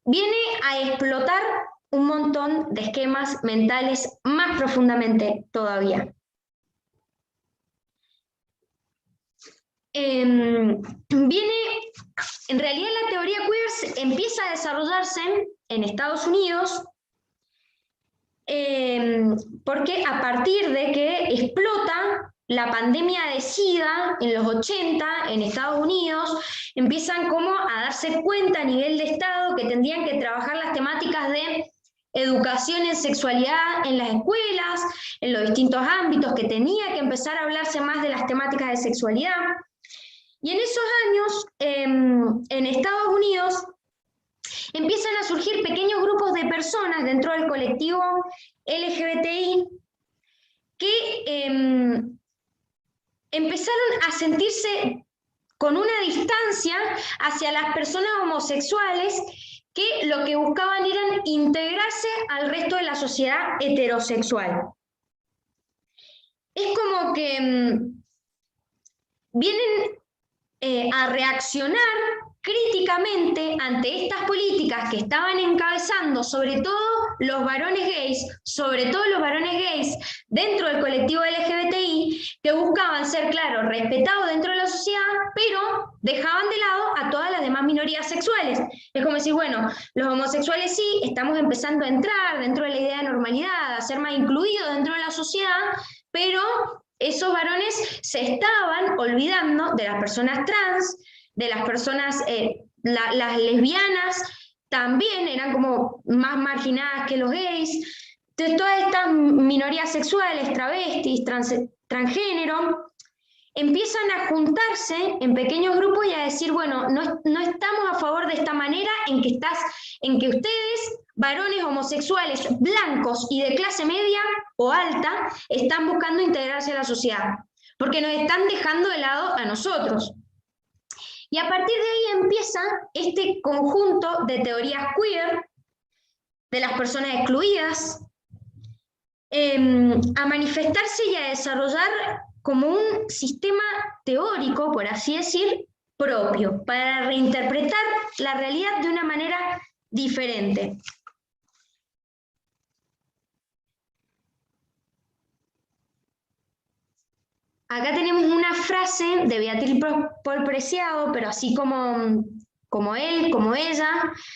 viene a explotar un montón de esquemas mentales más profundamente todavía. En realidad la teoría queer empieza a desarrollarse en Estados Unidos porque a partir de que explota la pandemia de SIDA en los 80 en Estados Unidos, empiezan como a darse cuenta a nivel de Estado que tendrían que trabajar las temáticas de educación en sexualidad en las escuelas, en los distintos ámbitos, que tenía que empezar a hablarse más de las temáticas de sexualidad. Y en esos años, en Estados Unidos, empiezan a surgir pequeños grupos de personas dentro del colectivo LGBTI que empezaron a sentirse con una distancia hacia las personas homosexuales que lo que buscaban era integrarse al resto de la sociedad heterosexual. Es como que vienen a reaccionar críticamente ante estas políticas que estaban encabezando sobre todo los varones gays dentro del colectivo LGBTI, que buscaban ser, claro, respetados dentro de la sociedad, pero dejaban de lado a todas las demás minorías sexuales. Es como decir, bueno, los homosexuales sí, estamos empezando a entrar dentro de la idea de normalidad, a ser más incluidos dentro de la sociedad, pero esos varones se estaban olvidando de las personas trans, de las personas, las lesbianas también eran como más marginadas que los gays, de todas estas minorías sexuales, travestis, transgénero, empiezan a juntarse en pequeños grupos y a decir, bueno, no estamos a favor de esta manera en que ustedes, varones homosexuales blancos y de clase media o alta, están buscando integrarse a la sociedad. porque nos están dejando de lado a nosotros. Y a partir de ahí empieza este conjunto de teorías queer, de las personas excluidas, a manifestarse y a desarrollar como un sistema teórico, por así decir, propio, para reinterpretar la realidad de una manera diferente. Acá tenemos una frase de Beatriz Paul Preciado, pero así como él, como ella,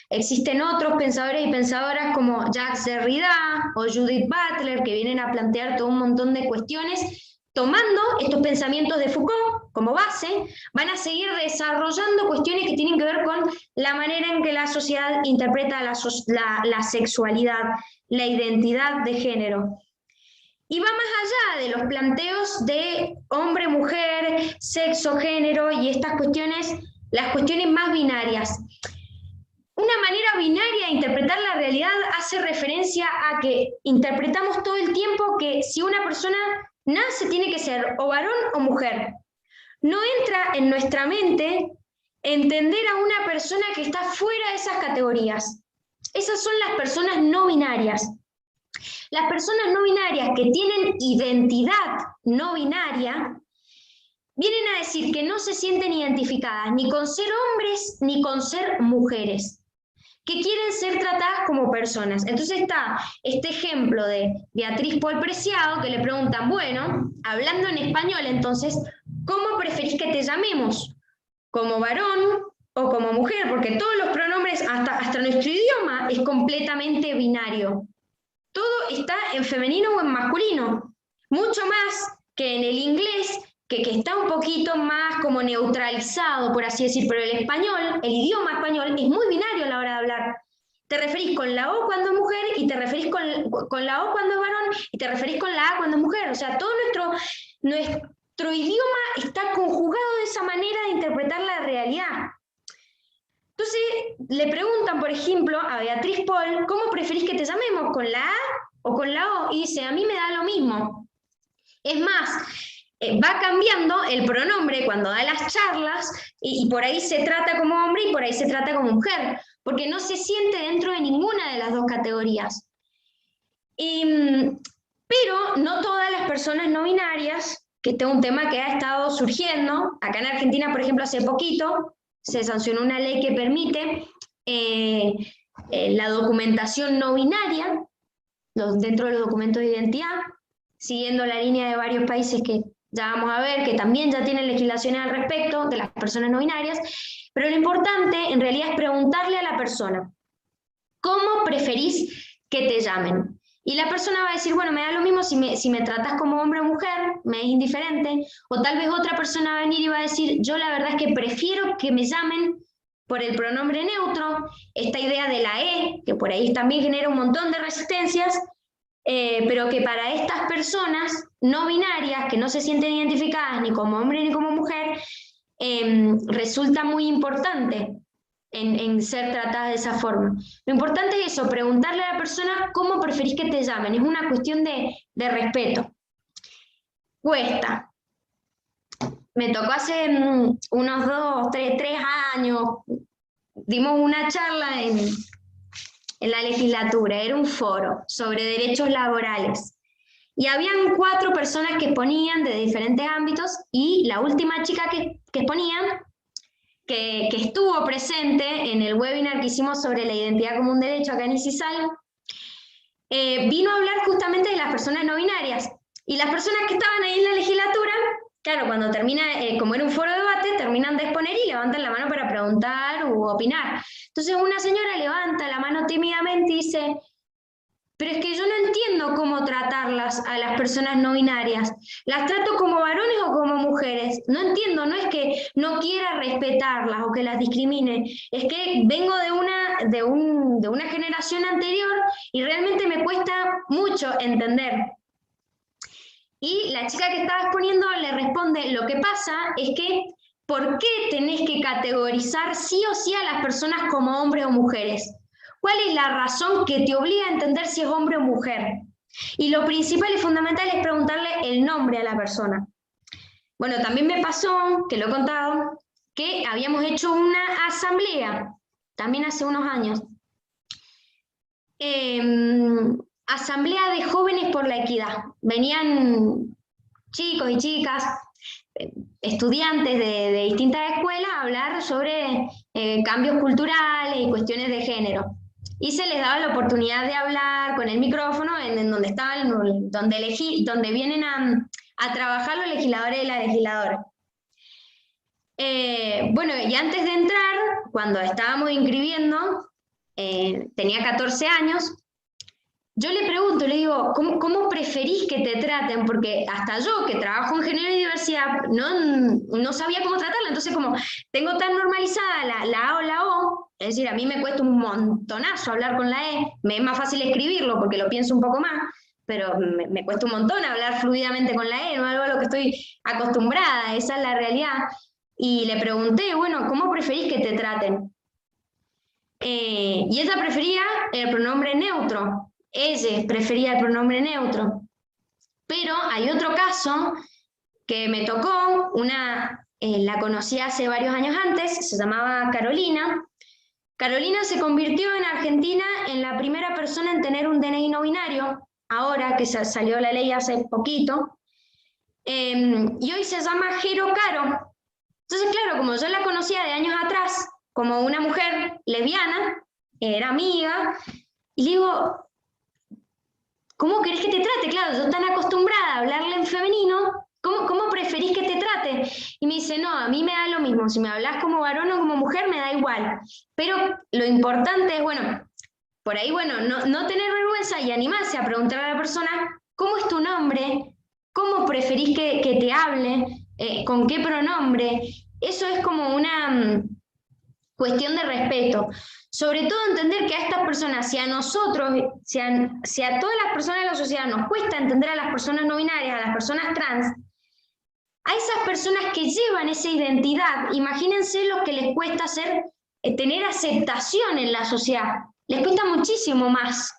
existen otros pensadores y pensadoras como Jacques Derrida o Judith Butler, que vienen a plantear todo un montón de cuestiones, tomando estos pensamientos de Foucault como base, van a seguir desarrollando cuestiones que tienen que ver con la manera en que la sociedad interpreta la sexualidad, la identidad de género. Y va más allá de los planteos de hombre, mujer, sexo, género y estas cuestiones, las cuestiones más binarias. Una manera binaria de interpretar la realidad hace referencia a que interpretamos todo el tiempo que si una persona nace tiene que ser o varón o mujer. No entra en nuestra mente entender a una persona que está fuera de esas categorías. Esas son las personas no binarias. Las personas no binarias que tienen identidad no binaria vienen a decir que no se sienten identificadas ni con ser hombres ni con ser mujeres, que quieren ser tratadas como personas. Entonces está este ejemplo de Beatriz Paul Preciado, que le preguntan, bueno, hablando en español entonces, ¿cómo preferís que te llamemos? ¿Como varón o como mujer? Porque todos los pronombres, hasta nuestro idioma, es completamente binario. Todo está en femenino o en masculino, mucho más que en el inglés, que está un poquito más como neutralizado, por así decir, pero el español, el idioma español, es muy binario a la hora de hablar. Te referís con la O cuando es mujer, y te referís con la O cuando es varón, y te referís con la A cuando es mujer. O sea, todo nuestro idioma está conjugado de esa manera de interpretar la realidad. Entonces, le preguntan, por ejemplo, a Beatriz Paul, ¿cómo preferís que te llamemos? ¿Con la A o con la O? Y dice, a mí me da lo mismo. Es más, va cambiando el pronombre cuando da las charlas, y por ahí se trata como hombre y por ahí se trata como mujer, porque no se siente dentro de ninguna de las dos categorías. Pero no todas las personas no binarias, que este es un tema que ha estado surgiendo, acá en Argentina, por ejemplo, hace poquito, se sancionó una ley que permite la documentación no binaria dentro de los documentos de identidad, siguiendo la línea de varios países que ya vamos a ver, que también ya tienen legislaciones al respecto de las personas no binarias, pero lo importante en realidad es preguntarle a la persona, ¿cómo preferís que te llamen? Y la persona va a decir, bueno, me da lo mismo si me tratas como hombre o mujer, me es indiferente. O tal vez otra persona va a venir y va a decir, yo la verdad es que prefiero que me llamen por el pronombre neutro, esta idea de la E, que por ahí también genera un montón de resistencias, pero que para estas personas no binarias, que no se sienten identificadas ni como hombre ni como mujer, resulta muy importante en ser tratadas de esa forma. Lo importante es eso, preguntarle a la persona cómo preferís que te llamen, es una cuestión de respeto. Cuesta. Me tocó hace unos 2, 3 años, dimos una charla en la legislatura, era un foro sobre derechos laborales. Y habían 4 personas que exponían de diferentes ámbitos, y la última chica que exponía, que estuvo presente en el webinar que hicimos sobre la identidad como un derecho acá en ICISAL, vino a hablar justamente de las personas no binarias. Y las personas que estaban ahí en la legislatura, claro, cuando termina, como era un foro de debate, terminan de exponer y levantan la mano para preguntar u opinar. Entonces una señora levanta la mano tímidamente y dice, pero es que yo no entiendo cómo tratarlas a las personas no binarias. ¿Las trato como varones o como mujeres? No entiendo, no es que no quiera respetarlas o que las discrimine, es que vengo de una generación anterior y realmente me cuesta mucho entender. Y la chica que estaba exponiendo le responde, lo que pasa es que, ¿por qué tenés que categorizar sí o sí a las personas como hombres o mujeres? ¿Cuál es la razón que te obliga a entender si es hombre o mujer? Y lo principal y fundamental es preguntarle el nombre a la persona. Bueno, también me pasó, que lo he contado, que habíamos hecho una asamblea, también hace unos años, asamblea de jóvenes por la equidad. Venían chicos y chicas, estudiantes de distintas escuelas a hablar sobre cambios culturales y cuestiones de género. Y se les daba la oportunidad de hablar con el micrófono en donde estaban, donde vienen a trabajar los legisladores y las legisladoras. Bueno, y antes de entrar, cuando estábamos inscribiendo, tenía 14 años, yo le pregunto, le digo, ¿cómo preferís que te traten? Porque hasta yo, que trabajo en género y diversidad, no sabía cómo tratarla. Entonces, como tengo tan normalizada la A o la O, es decir, a mí me cuesta un montonazo hablar con la E, me es más fácil escribirlo porque lo pienso un poco más, pero me cuesta un montón hablar fluidamente con la E, no es algo a lo que estoy acostumbrada, esa es la realidad. Y le pregunté, bueno, ¿cómo preferís que te traten? Y ella prefería el pronombre neutro. Ella prefería el pronombre neutro. Pero hay otro caso que me tocó, la conocí hace varios años antes, se llamaba Carolina. Carolina se convirtió en Argentina en la primera persona en tener un DNI no binario, ahora que salió la ley hace poquito, y hoy se llama Jero Caro. Entonces, claro, como yo la conocía de años atrás, como una mujer lesbiana, era amiga, y le digo, ¿cómo querés que te trate? Claro, yo tan acostumbrada a hablarle en femenino, ¿cómo preferís que te trate? Y me dice, no, a mí me da lo mismo, si me hablas como varón o como mujer me da igual, pero lo importante es, bueno, por ahí, bueno, no tener vergüenza y animarse a preguntarle a la persona, ¿cómo es tu nombre? ¿Cómo preferís que te hable? ¿Con qué pronombre? Eso es como una cuestión de respeto. Sobre todo entender que a estas personas, si a nosotros, si a todas las personas de la sociedad nos cuesta entender a las personas no binarias, a las personas trans, a esas personas que llevan esa identidad, imagínense lo que les cuesta tener aceptación en la sociedad. Les cuesta muchísimo más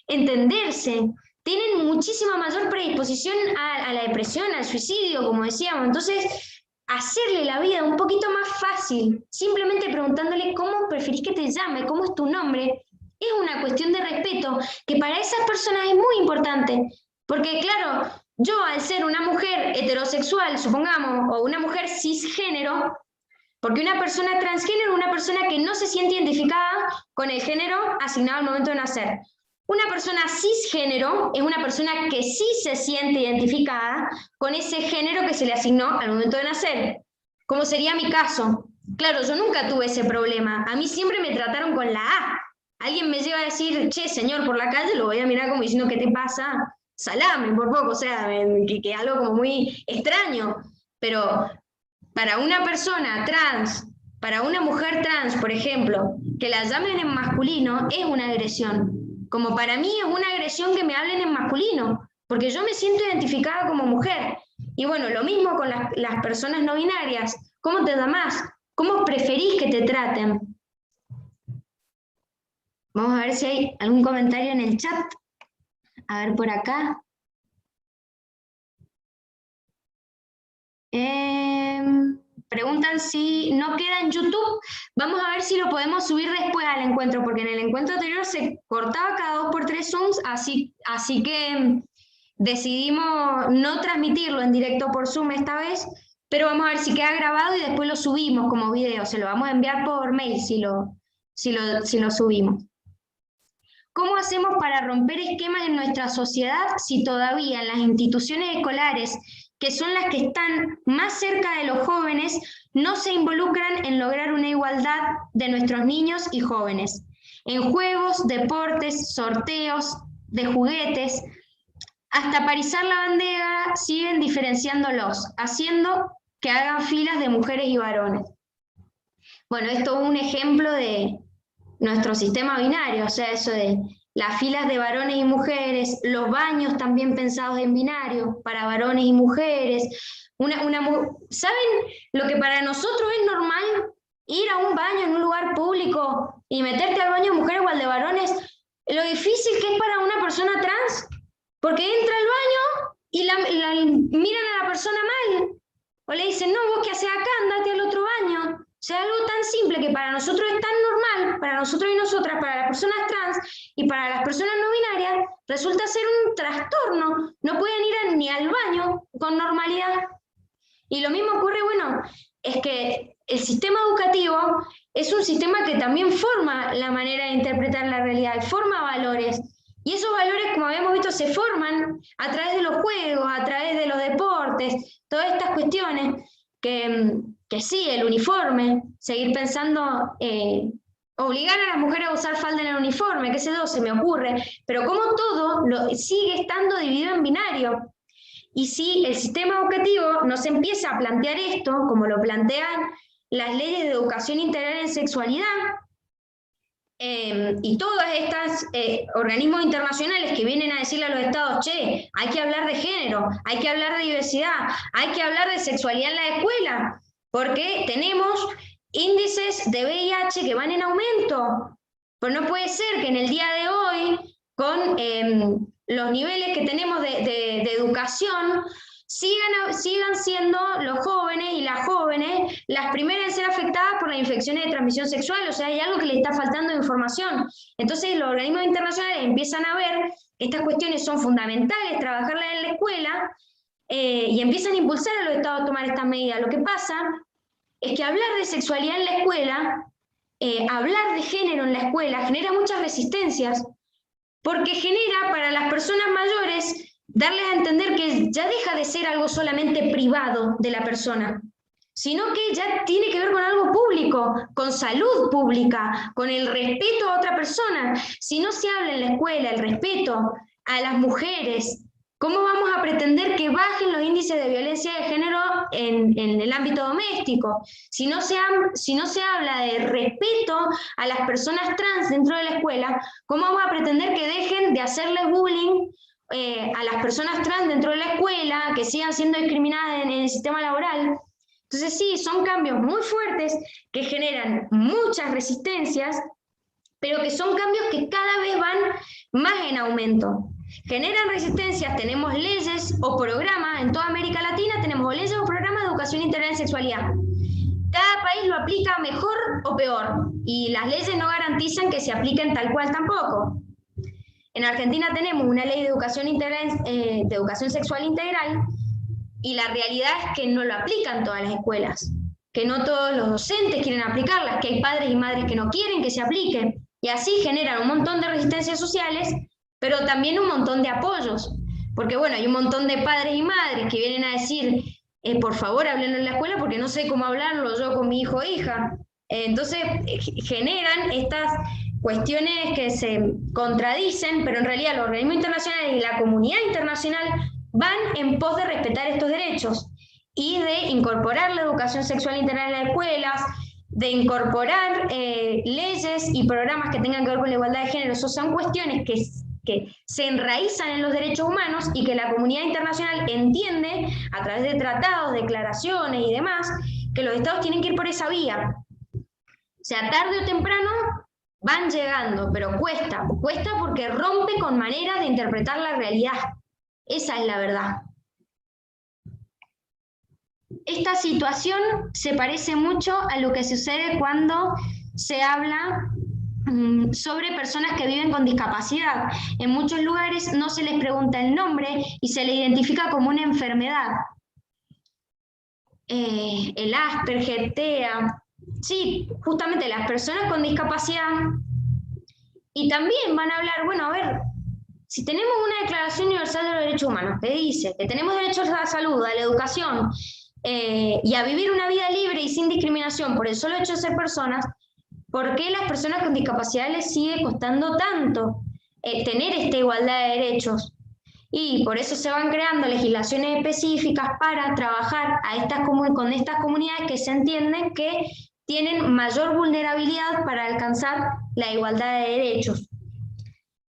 entenderse, tienen muchísima mayor predisposición a la depresión, al suicidio, como decíamos. Entonces, hacerle la vida un poquito más fácil, simplemente preguntándole cómo preferís que te llame, cómo es tu nombre, es una cuestión de respeto que para esas personas es muy importante. Porque claro, yo al ser una mujer heterosexual, supongamos, o una mujer cisgénero, porque una persona transgénero es una persona que no se siente identificada con el género asignado al momento de nacer. Una persona cisgénero es una persona que sí se siente identificada con ese género que se le asignó al momento de nacer, como sería mi caso. Claro, yo nunca tuve ese problema, a mí siempre me trataron con la A. Alguien me llega a decir, che, señor, por la calle, lo voy a mirar como diciendo, ¿qué te pasa? Salame, por poco, o sea, que algo como muy extraño. Pero para una persona trans, para una mujer trans, por ejemplo, que la llamen en masculino es una agresión. Como para mí es una agresión que me hablen en masculino, porque yo me siento identificada como mujer. Y bueno, lo mismo con las personas no binarias. ¿Cómo te llamás? ¿Cómo preferís que te traten? Vamos a ver si hay algún comentario en el chat. A ver por acá. Preguntan si no queda en YouTube. Vamos a ver si lo podemos subir después al encuentro, porque en el encuentro anterior se cortaba cada 2 por 3 Zooms, así que decidimos no transmitirlo en directo por Zoom esta vez, pero vamos a ver si queda grabado y después lo subimos como video. Se lo vamos a enviar por mail si lo subimos. ¿Cómo hacemos para romper esquemas en nuestra sociedad si todavía en las instituciones escolares, que son las que están más cerca de los jóvenes, no se involucran en lograr una igualdad de nuestros niños y jóvenes? En juegos, deportes, sorteos de juguetes, hasta parizar la bandera siguen diferenciándolos, haciendo que hagan filas de mujeres y varones. Bueno, esto es un ejemplo de nuestro sistema binario, o sea, eso de las filas de varones y mujeres, los baños también pensados en binario, para varones y mujeres. ¿Saben lo que para nosotros es normal? Ir a un baño en un lugar público y meterte al baño de mujeres o al de varones, lo difícil que es para una persona trans, porque entra al baño y miran a la persona mal. o le dicen, no, vos qué haces acá, andate al otro baño. O sea, algo tan simple que para nosotros es tan normal, para nosotros y nosotras, para las personas trans y para las personas no binarias, resulta ser un trastorno. No pueden ir ni al baño con normalidad. Y lo mismo ocurre, bueno, es que el sistema educativo es un sistema que también forma la manera de interpretar la realidad, forma valores. Y esos valores, como habíamos visto, se forman a través de los juegos, a través de los deportes, todas estas cuestiones que sí, el uniforme, seguir pensando, obligar a las mujeres a usar falda en el uniforme, qué sé yo, se me ocurre, pero como todo sigue estando dividido en binario. Y si el sistema educativo no se empieza a plantear esto, como lo plantean las leyes de educación integral en sexualidad, y todos estos organismos internacionales que vienen a decirle a los estados, che, hay que hablar de género, hay que hablar de diversidad, hay que hablar de sexualidad en la escuela, porque tenemos índices de VIH que van en aumento. Pues no puede ser que en el día de hoy, con los niveles que tenemos de educación, sigan siendo los jóvenes y las jóvenes las primeras en ser afectadas por las infecciones de transmisión sexual. O sea, hay algo que les está faltando de información. Entonces los organismos internacionales empiezan a ver que estas cuestiones son fundamentales, trabajarlas en la escuela, y empiezan a impulsar a los estados a tomar estas medidas. Lo que pasa es que hablar de sexualidad en la escuela, hablar de género en la escuela, genera muchas resistencias, porque genera para las personas mayores darles a entender que ya deja de ser algo solamente privado de la persona, sino que ya tiene que ver con algo público, con salud pública, con el respeto a otra persona. Si no se habla en la escuela el respeto a las mujeres, ¿cómo vamos a pretender que bajen los índices de violencia de género en el ámbito doméstico? Si no se habla de respeto a las personas trans dentro de la escuela, ¿cómo vamos a pretender que dejen de hacerles bullying a las personas trans dentro de la escuela, que sigan siendo discriminadas en el sistema laboral? Entonces sí, son cambios muy fuertes que generan muchas resistencias, pero que son cambios que cada vez van más en aumento. Generan resistencias, tenemos leyes o programas, en toda América Latina tenemos leyes o programas de educación integral en sexualidad. Cada país lo aplica mejor o peor, y las leyes no garantizan que se apliquen tal cual tampoco. En Argentina tenemos una ley de educación integral, de educación sexual integral, y la realidad es que no lo aplican todas las escuelas, que no todos los docentes quieren aplicarlas, que hay padres y madres que no quieren que se aplique, y así generan un montón de resistencias sociales, pero también un montón de apoyos, porque bueno, hay un montón de padres y madres que vienen a decir, por favor, háblenlo en la escuela porque no sé cómo hablarlo yo con mi hijo o hija. Entonces generan estas cuestiones que se contradicen, pero en realidad los organismos internacionales y la comunidad internacional van en pos de respetar estos derechos y de incorporar la educación sexual integral en las escuelas, de incorporar leyes y programas que tengan que ver con la igualdad de género. Eso son cuestiones que se enraizan en los derechos humanos y que la comunidad internacional entiende a través de tratados, declaraciones y demás, que los estados tienen que ir por esa vía. O sea, tarde o temprano van llegando, pero cuesta porque rompe con maneras de interpretar la realidad. Esa es la verdad. Esta situación se parece mucho a lo que sucede cuando se habla sobre personas que viven con discapacidad. En muchos lugares no se les pregunta el nombre y se les identifica como una enfermedad. El Asperger, TEA, sí, justamente las personas con discapacidad. Y también van a hablar, bueno, a ver, si tenemos una Declaración Universal de los Derechos Humanos que dice que tenemos derechos a la salud, a la educación y a vivir una vida libre y sin discriminación por el solo hecho de ser personas, ¿por qué las personas con discapacidad les sigue costando tanto tener esta igualdad de derechos? Y por eso se van creando legislaciones específicas para trabajar con estas comunidades que se entienden que tienen mayor vulnerabilidad para alcanzar la igualdad de derechos.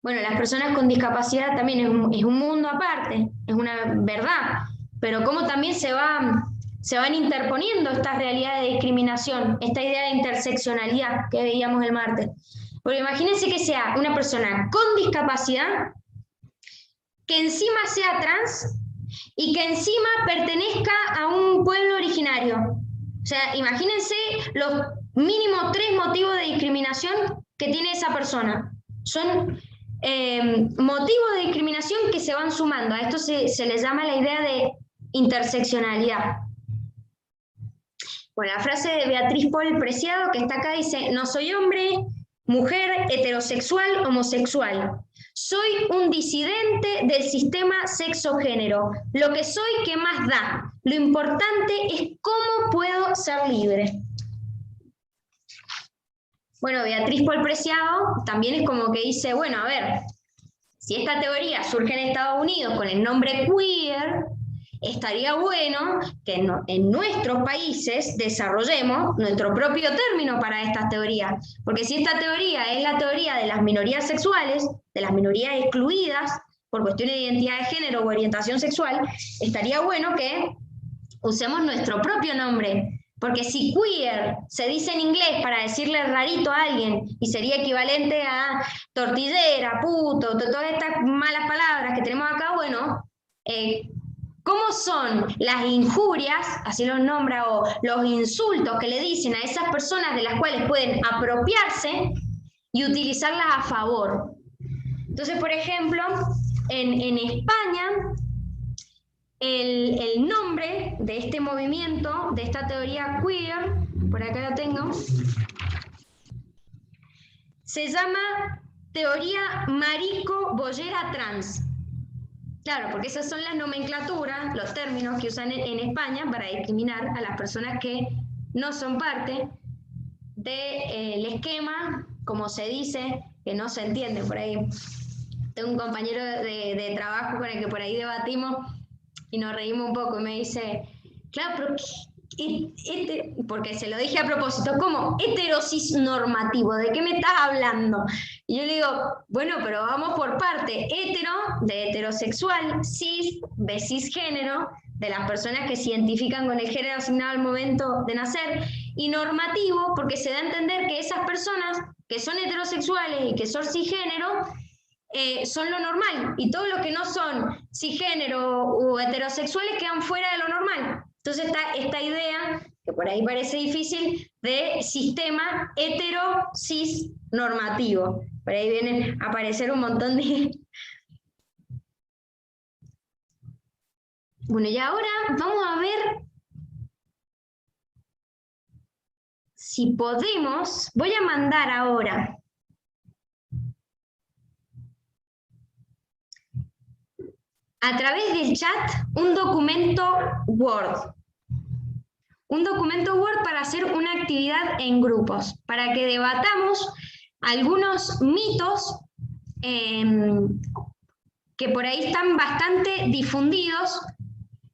Bueno, las personas con discapacidad también es un mundo aparte, es una verdad, pero cómo también se van interponiendo estas realidades de discriminación, esta idea de interseccionalidad que veíamos el martes. Porque imagínense que sea una persona con discapacidad, que encima sea trans y que encima pertenezca a un pueblo originario. O sea, imagínense los mínimo 3 motivos de discriminación que tiene esa persona. Son motivos de discriminación que se van sumando. A esto se le llama la idea de interseccionalidad. Bueno, la frase de Beatriz Paul Preciado, que está acá, dice: no soy hombre, mujer, heterosexual, homosexual. Soy un disidente del sistema sexo-género. Lo que soy, ¿qué más da? Lo importante es cómo puedo ser libre. Bueno, Beatriz Paul Preciado también es como que dice, bueno, a ver, si esta teoría surge en Estados Unidos con el nombre queer, estaría bueno que en nuestros países desarrollemos nuestro propio término para estas teorías. Porque si esta teoría es la teoría de las minorías sexuales, de las minorías excluidas por cuestiones de identidad de género o orientación sexual, estaría bueno que usemos nuestro propio nombre. Porque si queer se dice en inglés para decirle rarito a alguien y sería equivalente a tortillera, puto, todas estas malas palabras que tenemos acá, bueno, ¿cómo son las injurias, así los nombra, o los insultos que le dicen a esas personas de las cuales pueden apropiarse y utilizarlas a favor? Entonces, por ejemplo, en España, el nombre de este movimiento, de esta teoría queer, por acá lo tengo, se llama teoría marico-bollera trans. Claro, porque esas son las nomenclaturas, los términos que usan en España para discriminar a las personas que no son parte del esquema, como se dice, que no se entiende por ahí. Tengo un compañero de trabajo con el que por ahí debatimos y nos reímos un poco y me dice, claro, pero porque se lo dije a propósito, ¿cómo? Heterosis normativo, ¿de qué me estás hablando? Y yo le digo, bueno, pero vamos por parte. Hetero, de heterosexual, cis, de cisgénero, de las personas que se identifican con el género asignado al momento de nacer, y normativo, porque se da a entender que esas personas que son heterosexuales y que son cisgénero, son lo normal, y todo lo que no son cisgénero o heterosexuales quedan fuera de lo normal. Entonces está esta idea, que por ahí parece difícil, de sistema hetero-cis normativo. Por ahí vienen a aparecer un montón de... Bueno, y ahora vamos a ver si podemos... Voy a mandar ahora a través del chat un documento Word. Un documento Word para hacer una actividad en grupos, para que debatamos algunos mitos que por ahí están bastante difundidos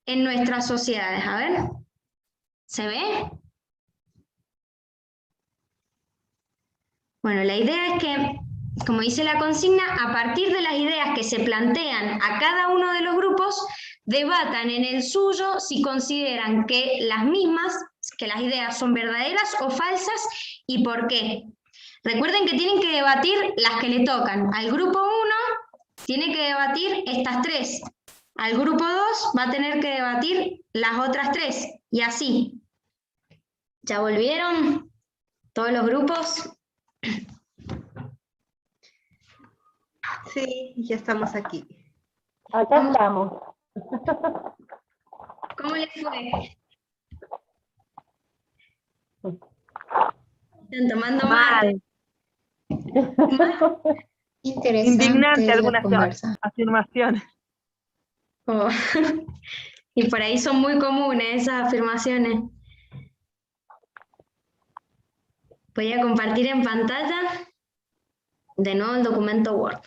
en nuestras sociedades. A ver, ¿se ve? Bueno, la idea es que, como dice la consigna, a partir de las ideas que se plantean a cada uno de los grupos, debatan en el suyo si consideran que las mismas, que las ideas son verdaderas o falsas y por qué. Recuerden que tienen que debatir las que le tocan. Al grupo 1 tiene que debatir estas 3. Al grupo 2 va a tener que debatir las otras 3. Y así. ¿Ya volvieron todos los grupos? Sí, ya estamos aquí. Acá estamos. ¿Cómo les fue? Están tomando mate. Interesante Indignante la algunas conversa. afirmaciones. Oh. Y por ahí son muy comunes esas afirmaciones. Voy a compartir en pantalla de nuevo el documento Word.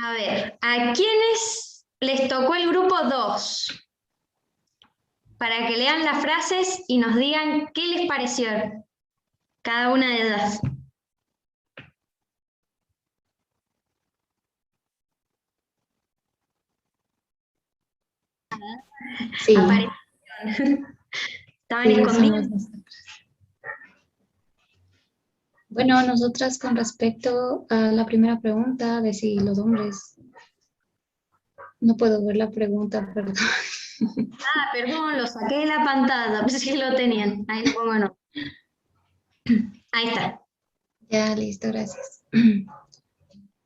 A ver, ¿a quiénes les tocó el grupo 2? Para que lean las frases y nos digan qué les pareció cada una de ellas. Sí. Aparecieron. Estaban Sí, escondidos. somos nosotros. Bueno, nosotras con respecto a la primera pregunta de si los hombres, no puedo ver la pregunta, perdón. Ah, perdón, lo saqué de la pantalla, pensé que lo tenían. Ahí lo pongo no. Ahí está. Ya, listo, gracias.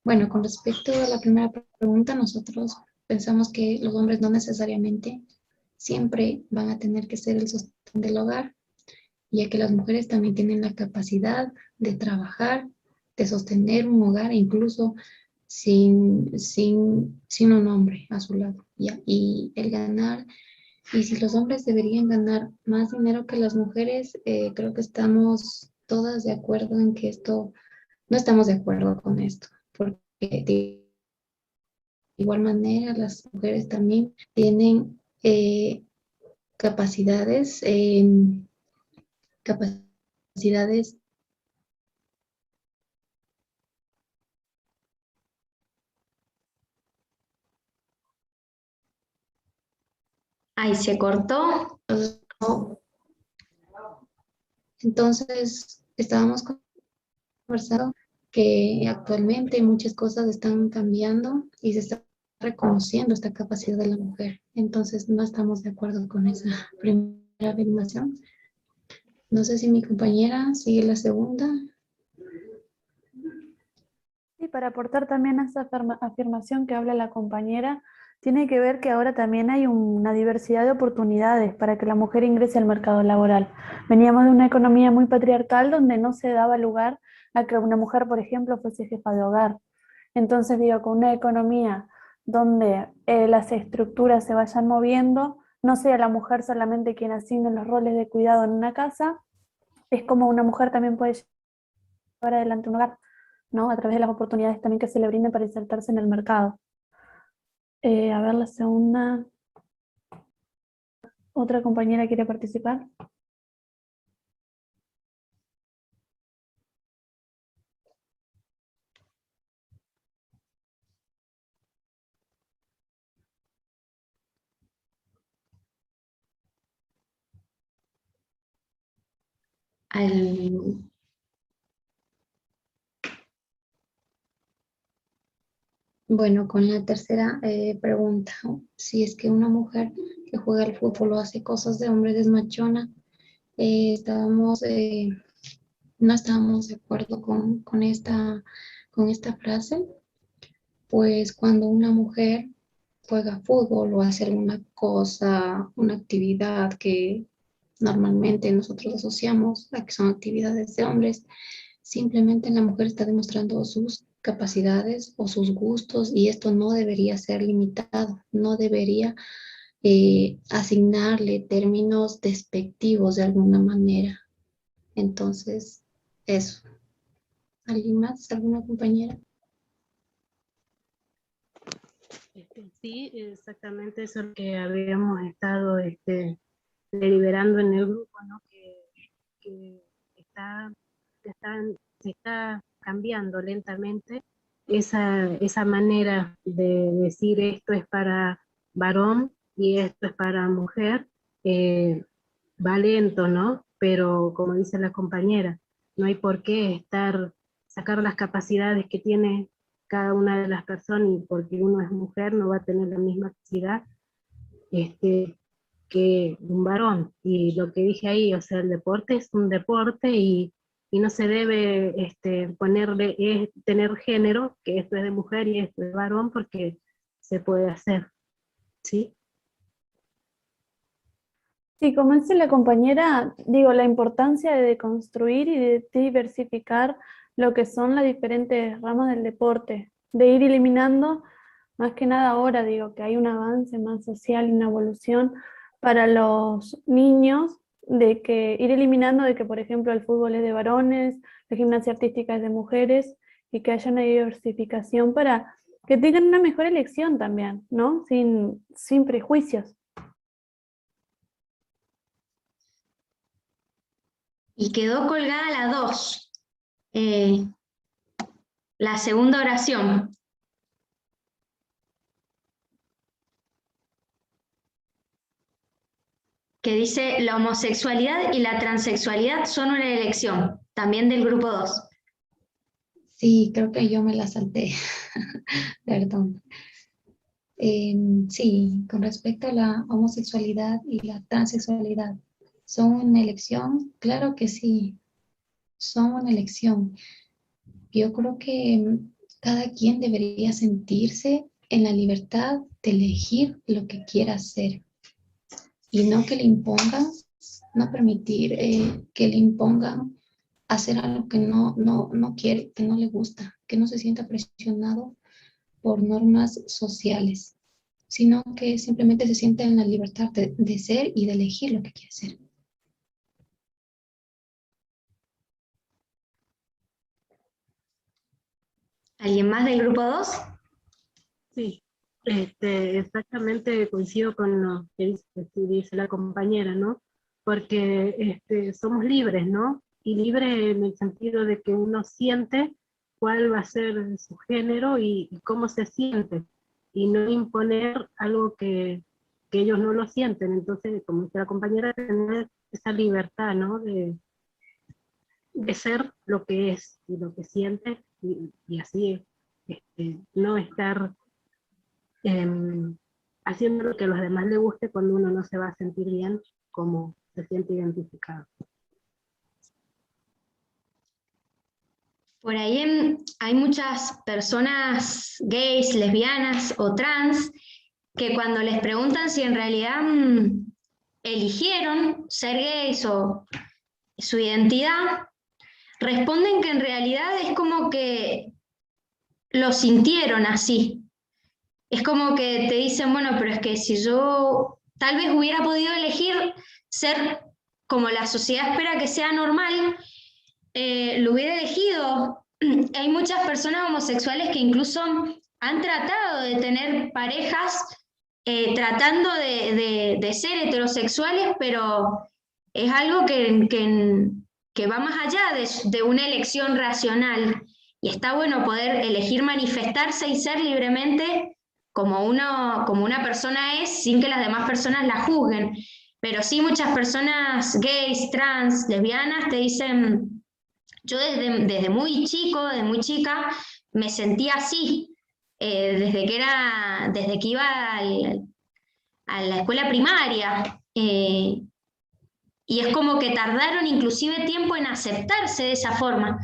Bueno, con respecto a la primera pregunta, nosotros pensamos que los hombres no necesariamente siempre van a tener que ser el sostén del hogar, ya que las mujeres también tienen la capacidad de trabajar, de sostener un hogar, incluso sin un hombre a su lado, ¿ya? Y el ganar, y si los hombres deberían ganar más dinero que las mujeres, creo que estamos todas de acuerdo en que esto, no estamos de acuerdo con esto, porque de igual manera las mujeres también tienen capacidades, capacidades. Ahí se cortó. No. Entonces, estábamos conversando que actualmente muchas cosas están cambiando y se está reconociendo esta capacidad de la mujer. Entonces, no estamos de acuerdo con esa primera afirmación. No sé si mi compañera sigue la segunda. Y para aportar también a esa afirmación que habla la compañera, tiene que ver que ahora también hay una diversidad de oportunidades para que la mujer ingrese al mercado laboral. Veníamos de una economía muy patriarcal donde no se daba lugar a que una mujer, por ejemplo, fuese jefa de hogar. Entonces digo, con una economía donde las estructuras se vayan moviendo, no sea la mujer solamente quien asigne los roles de cuidado en una casa, es como una mujer también puede llevar adelante un hogar, ¿no? A través de las oportunidades también que se le brinden para insertarse en el mercado. A ver, la segunda. ¿Otra compañera quiere participar? Al- Bueno, con la tercera pregunta, si es que una mujer que juega al fútbol o hace cosas de hombre desmachona, estábamos, no estábamos de acuerdo con esta frase, pues cuando una mujer juega fútbol o hace alguna cosa, una actividad que normalmente nosotros asociamos a que son actividades de hombres, simplemente la mujer está demostrando sus capacidades o sus gustos y esto no debería ser limitado, no debería asignarle términos despectivos de alguna manera. Entonces, eso. ¿Alguien más? ¿Alguna compañera? Sí, exactamente eso es lo que habíamos estado deliberando en el grupo, ¿no? Que está, se está cambiando lentamente esa manera de decir esto es para varón y esto es para mujer, va lento, ¿no? Pero como dice la compañera, no hay por qué sacar las capacidades que tiene cada una de las personas, y porque uno es mujer no va a tener la misma capacidad que un varón. Y lo que dije ahí, o sea, el deporte es un deporte y no se debe tener género, que esto es de mujer y esto es de varón, porque se puede hacer, ¿sí? Sí, como dice la compañera, digo, la importancia de deconstruir y de diversificar lo que son las diferentes ramas del deporte, de ir eliminando, más que nada ahora, digo, que hay un avance más social y una evolución para los niños, de que ir eliminando de que, por ejemplo, el fútbol es de varones, la gimnasia artística es de mujeres, y que haya una diversificación para que tengan una mejor elección también, ¿no? Sin prejuicios. Y quedó colgada la 2, la segunda oración, que dice: la homosexualidad y la transexualidad son una elección, también del grupo 2. Sí, creo que yo me la salté. Perdón. Sí, con respecto a la homosexualidad y la transexualidad, ¿son una elección? Claro que sí, son una elección. Yo creo que cada quien debería sentirse en la libertad de elegir lo que quiera hacer y no que le impongan, no permitir que le impongan hacer algo que no quiere, que no le gusta, que no se sienta presionado por normas sociales, sino que simplemente se sienta en la libertad de ser y de elegir lo que quiere hacer. ¿Alguien más del grupo 2? Sí, exactamente coincido con lo que dice la compañera, ¿no? Porque somos libres, ¿no? Y libre en el sentido de que uno siente cuál va a ser su género y cómo se siente, y no imponer algo que ellos no lo sienten. Entonces, como dice la compañera, tener esa libertad, ¿no? De ser lo que es y lo que siente, y así no estar haciendo lo que a los demás les guste cuando uno no se va a sentir bien como se siente identificado. Por ahí hay muchas personas gays, lesbianas o trans que cuando les preguntan si en realidad eligieron ser gays o su identidad, responden que en realidad es como que lo sintieron así. Es como que te dicen, bueno, pero es que si yo tal vez hubiera podido elegir ser como la sociedad espera que sea normal, lo hubiera elegido. Hay muchas personas homosexuales que incluso han tratado de tener parejas tratando de ser heterosexuales, pero es algo que va más allá de una elección racional. Y está bueno poder elegir manifestarse y ser libremente como una persona es, sin que las demás personas la juzguen. Pero sí, muchas personas gays, trans, lesbianas te dicen, yo desde muy chico, desde muy chica, me sentía así, desde que iba a la escuela primaria. Y es como que tardaron inclusive tiempo en aceptarse de esa forma,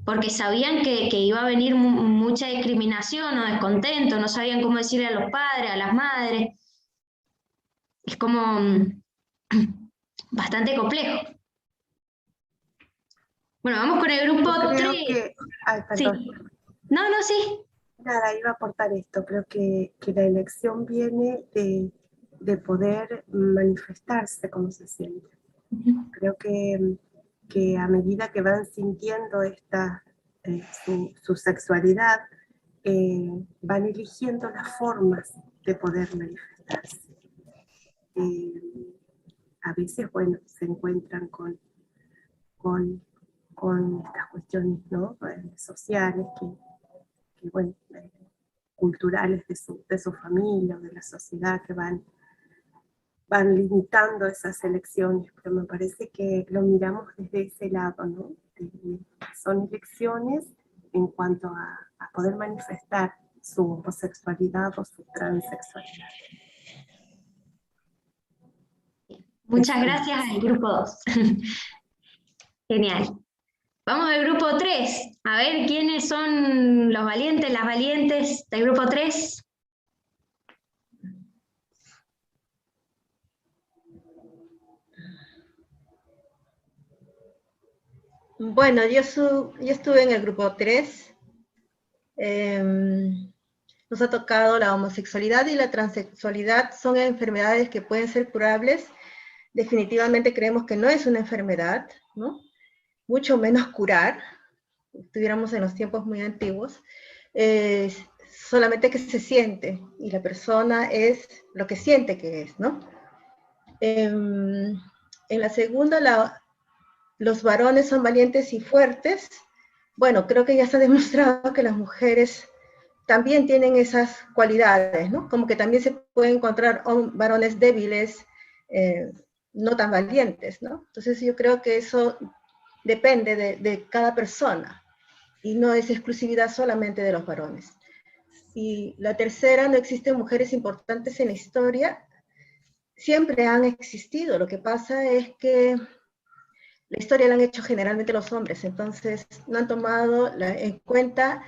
porque sabían que iba a venir mucha discriminación o descontento, no sabían cómo decirle a los padres, a las madres. Es como bastante complejo. Bueno, vamos con el grupo Yo creo 3. que, ay, Sí. perdón, No, no, sí. nada, iba a aportar esto. Creo que la elección viene de poder manifestarse como se siente. Creo que a medida que van sintiendo su sexualidad, van eligiendo las formas de poder manifestarse. A veces, bueno, se encuentran con, con estas cuestiones, ¿no? Sociales bueno, culturales de su familia o de la sociedad que van limitando esas elecciones, pero me parece que lo miramos desde ese lado, ¿no? Son elecciones en cuanto a poder manifestar su homosexualidad o su transexualidad. Muchas gracias al grupo 2. Genial. Vamos al grupo 3. A ver quiénes son los valientes, las valientes del grupo 3. Bueno, yo estuve en el grupo 3. Nos ha tocado la homosexualidad y la transexualidad. Son enfermedades que pueden ser curables. Definitivamente creemos que no es una enfermedad, ¿no? Mucho menos curar. Estuviéramos en los tiempos muy antiguos. Solamente que se siente, y la persona es lo que siente que es, ¿no? En la segunda, los varones son valientes y fuertes. Bueno, creo que ya está demostrado que las mujeres también tienen esas cualidades, ¿no? Como que también se pueden encontrar varones débiles, no tan valientes, ¿no? Entonces yo creo que eso depende de cada persona. y no es exclusividad solamente de los varones. Y la tercera, no existen mujeres importantes en la historia. Siempre han existido, lo que pasa es que la historia la han hecho generalmente los hombres, entonces no han tomado en cuenta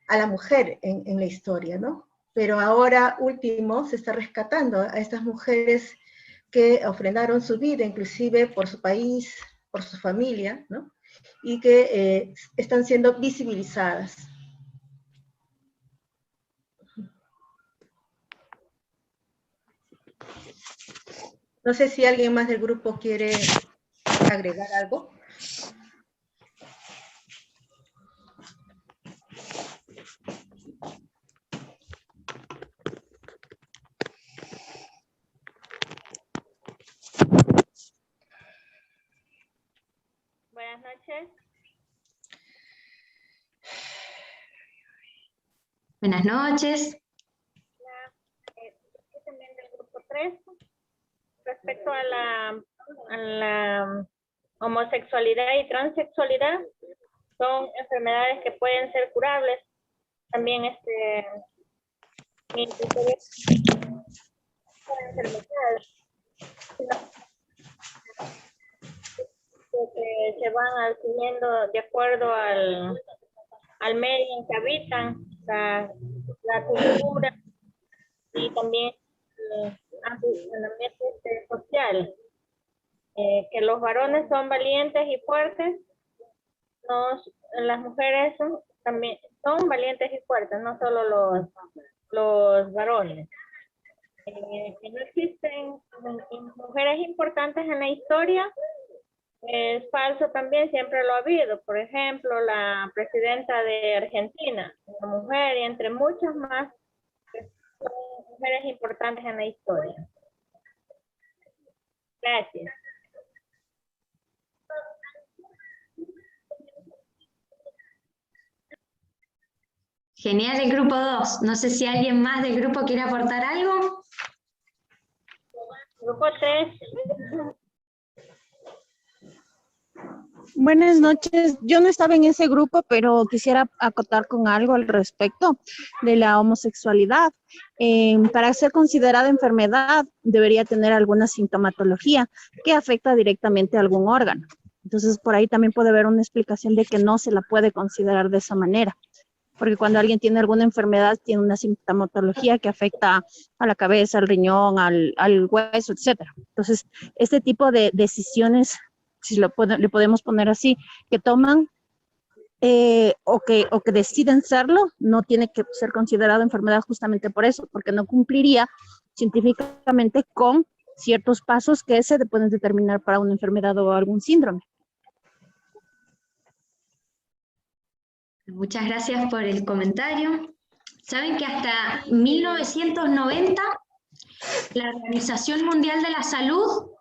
a la mujer en la historia, ¿no? Pero ahora último se está rescatando a estas mujeres que ofrendaron su vida, inclusive por su país, por su familia, ¿no? Y que están siendo visibilizadas. No sé si alguien más del grupo quiere agregar algo. Buenas noches. Buenas noches. También del grupo 3. Respecto a la homosexualidad y transexualidad, son enfermedades que pueden ser curables. También enfermedades que se van adquiriendo de acuerdo al medio en que habitan, la cultura y también el ambiente social. Que los varones son valientes y fuertes, las mujeres también son valientes y fuertes, no solo los varones. Que no existen mujeres importantes en la historia es falso también, siempre lo ha habido. Por ejemplo, la presidenta de Argentina, una mujer, y entre muchas más, son mujeres importantes en la historia. Gracias. Genial el grupo 2. No sé si alguien más del grupo quiere aportar algo. Grupo 3. Buenas noches. Yo no estaba en ese grupo, pero quisiera acotar con algo al respecto de la homosexualidad. Para ser considerada enfermedad, debería tener alguna sintomatología que afecta directamente a algún órgano. Entonces, por ahí también puede haber una explicación de que no se la puede considerar de esa manera. Porque cuando alguien tiene alguna enfermedad, tiene una sintomatología que afecta a la cabeza, al riñón, al hueso, etc. Entonces, este tipo de decisiones, si le podemos poner así, que toman o que deciden serlo, no tiene que ser considerado enfermedad justamente por eso, porque no cumpliría científicamente con ciertos pasos que se pueden determinar para una enfermedad o algún síndrome. Muchas gracias por el comentario. Saben que hasta 1990 la Organización Mundial de la Salud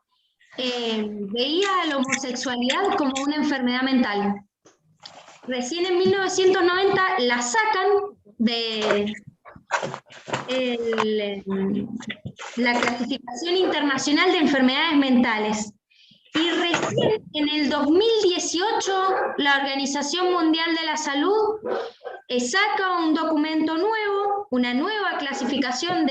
veía a la homosexualidad como una enfermedad mental. Recién en 1990 la sacan de la Clasificación Internacional de Enfermedades Mentales. Y recién en el 2018 la Organización Mundial de la Salud saca un documento nuevo, una nueva clasificación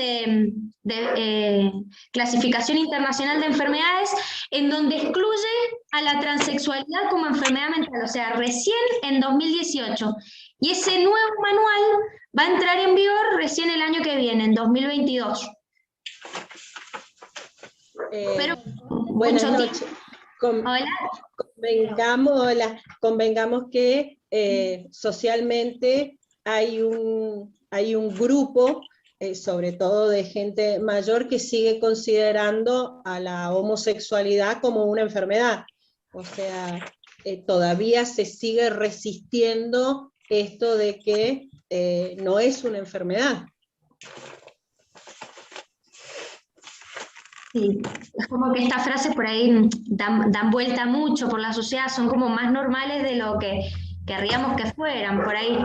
Clasificación Internacional de Enfermedades, en donde excluye a la transexualidad como enfermedad mental, o sea, recién en 2018. Y ese nuevo manual va a entrar en vigor recién el año que viene, en 2022. Pero buenas noches. Convengamos que socialmente hay un grupo, sobre todo de gente mayor, que sigue considerando a la homosexualidad como una enfermedad. O sea, todavía se sigue resistiendo esto de que no es una enfermedad. Sí, es como que estas frases por ahí dan vuelta mucho por la sociedad, son como más normales de lo que querríamos que fueran por ahí.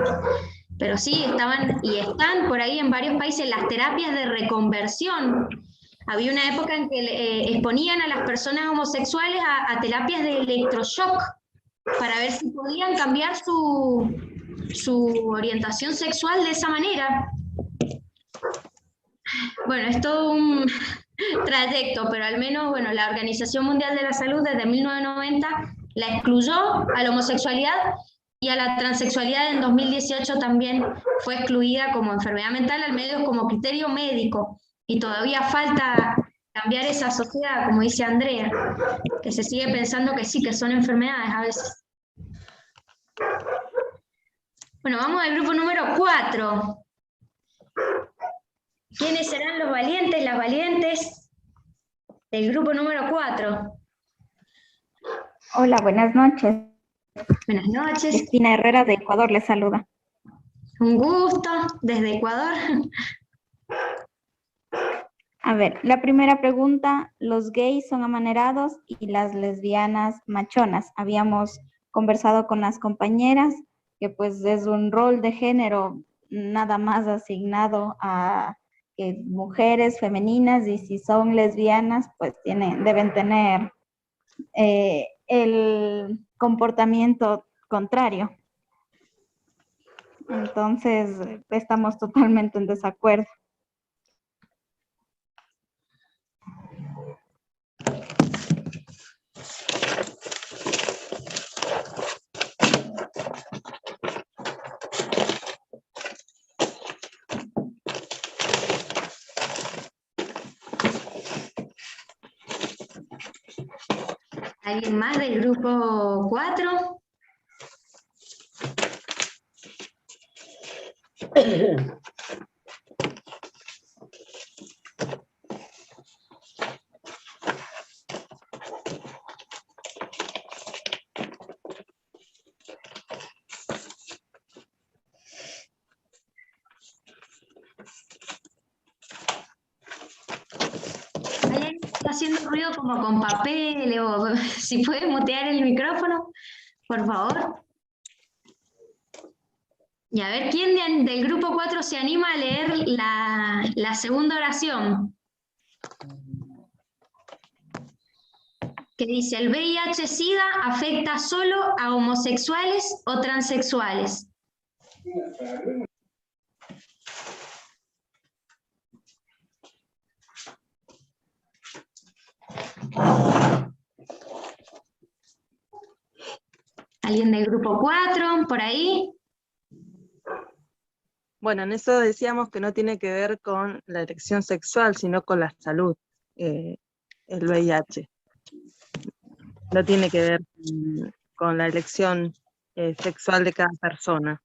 Pero sí, estaban y están por ahí en varios países las terapias de reconversión. Había una época en que exponían a las personas homosexuales a terapias de electroshock para ver si podían cambiar su orientación sexual de esa manera. Bueno, es todo un trayecto, pero al menos, bueno, la Organización Mundial de la Salud desde 1990 la excluyó a la homosexualidad, y a la transexualidad en 2018 también fue excluida como enfermedad mental, al menos como criterio médico, y todavía falta cambiar esa sociedad, como dice Andrea, que se sigue pensando que sí, que son enfermedades a veces. Bueno, vamos al grupo número 4. ¿Quiénes serán los valientes, las valientes del grupo número 4? Hola, buenas noches. Buenas noches. Cristina Herrera de Ecuador les saluda. Un gusto, desde Ecuador. A ver, la primera pregunta, los gays son amanerados y las lesbianas machonas. Habíamos conversado con las compañeras que pues es un rol de género nada más asignado a mujeres femeninas, y si son lesbianas pues deben tener el comportamiento contrario. Entonces, estamos totalmente en desacuerdo. ¿Alguien más del grupo 4? ¿Alguien está haciendo ruido como con papel? O si puede mutear el micrófono, por favor. Y a ver, ¿quién del grupo 4 se anima a leer la segunda oración? Que dice, ¿el VIH-Sida afecta solo a homosexuales o transexuales? ¿Alguien del grupo 4 por ahí? Bueno, en eso decíamos que no tiene que ver con la elección sexual, sino con la salud, el VIH. No tiene que ver con la elección sexual de cada persona.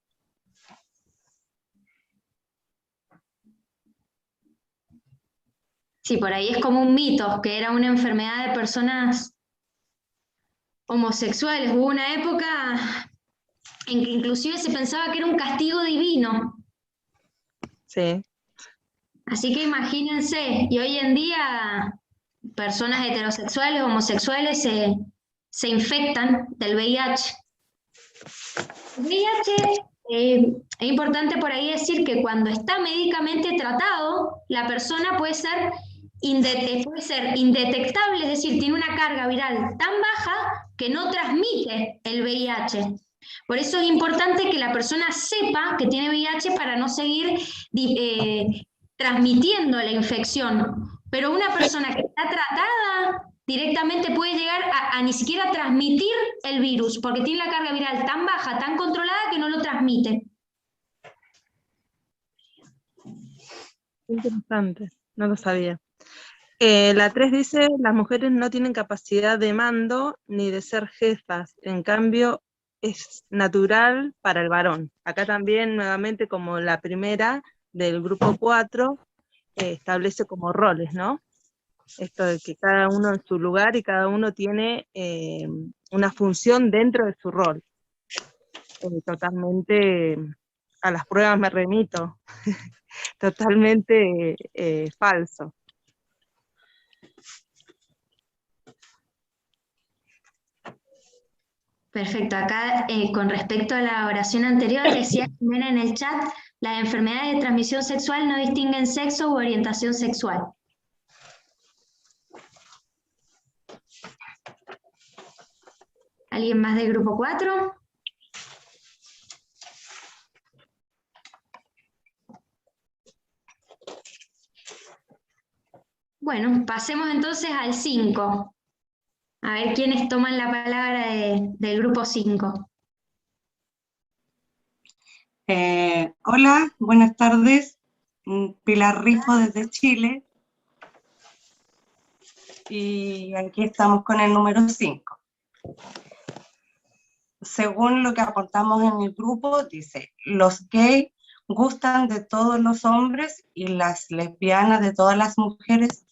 Sí, por ahí es como un mito, que era una enfermedad de personas homosexuales. Hubo una época en que inclusive se pensaba que era un castigo divino. Sí. Así que imagínense, y hoy en día personas heterosexuales, homosexuales se infectan del VIH. El VIH, es importante por ahí decir que cuando está médicamente tratado, la persona puede ser indetectable, es decir, tiene una carga viral tan baja que no transmite el VIH. Por eso es importante que la persona sepa que tiene VIH para no seguir transmitiendo la infección. Pero una persona que está tratada directamente puede llegar a ni siquiera transmitir el virus, porque tiene la carga viral tan baja, tan controlada, que no lo transmite. Interesante, no lo sabía. La 3 dice, las mujeres no tienen capacidad de mando ni de ser jefas, en cambio es natural para el varón. Acá también, nuevamente, como la primera del grupo 4, establece como roles, ¿no? Esto de que cada uno en su lugar y cada uno tiene una función dentro de su rol. Totalmente, a las pruebas me remito, totalmente falso. Perfecto, acá con respecto a la oración anterior, decía Jimena en el chat, las enfermedades de transmisión sexual no distinguen sexo u orientación sexual. ¿Alguien más del grupo 4? Bueno, pasemos entonces al 5. A ver quiénes toman la palabra del grupo 5. Hola, buenas tardes. Pilar Rifo desde Chile. Y aquí estamos con el número 5. Según lo que aportamos en el grupo, dice, los gays gustan de todos los hombres y las lesbianas de todas las mujeres.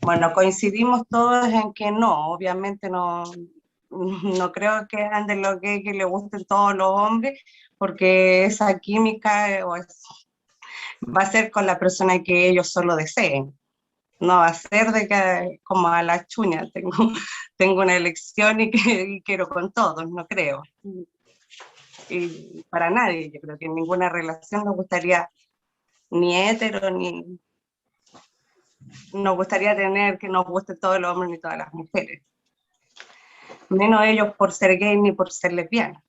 Bueno, coincidimos todos en que no, obviamente no creo que sean de los gays que le gusten todos los hombres, porque esa química va a ser con la persona que ellos solo deseen. No va a ser de que como a la chuña, tengo una elección y quiero con todos, no creo. Y para nadie, yo creo que en ninguna relación nos gustaría ni hetero, ni nos gustaría tener que nos guste todos los hombres ni todas las mujeres. Menos ellos por ser gay ni por ser lesbianas.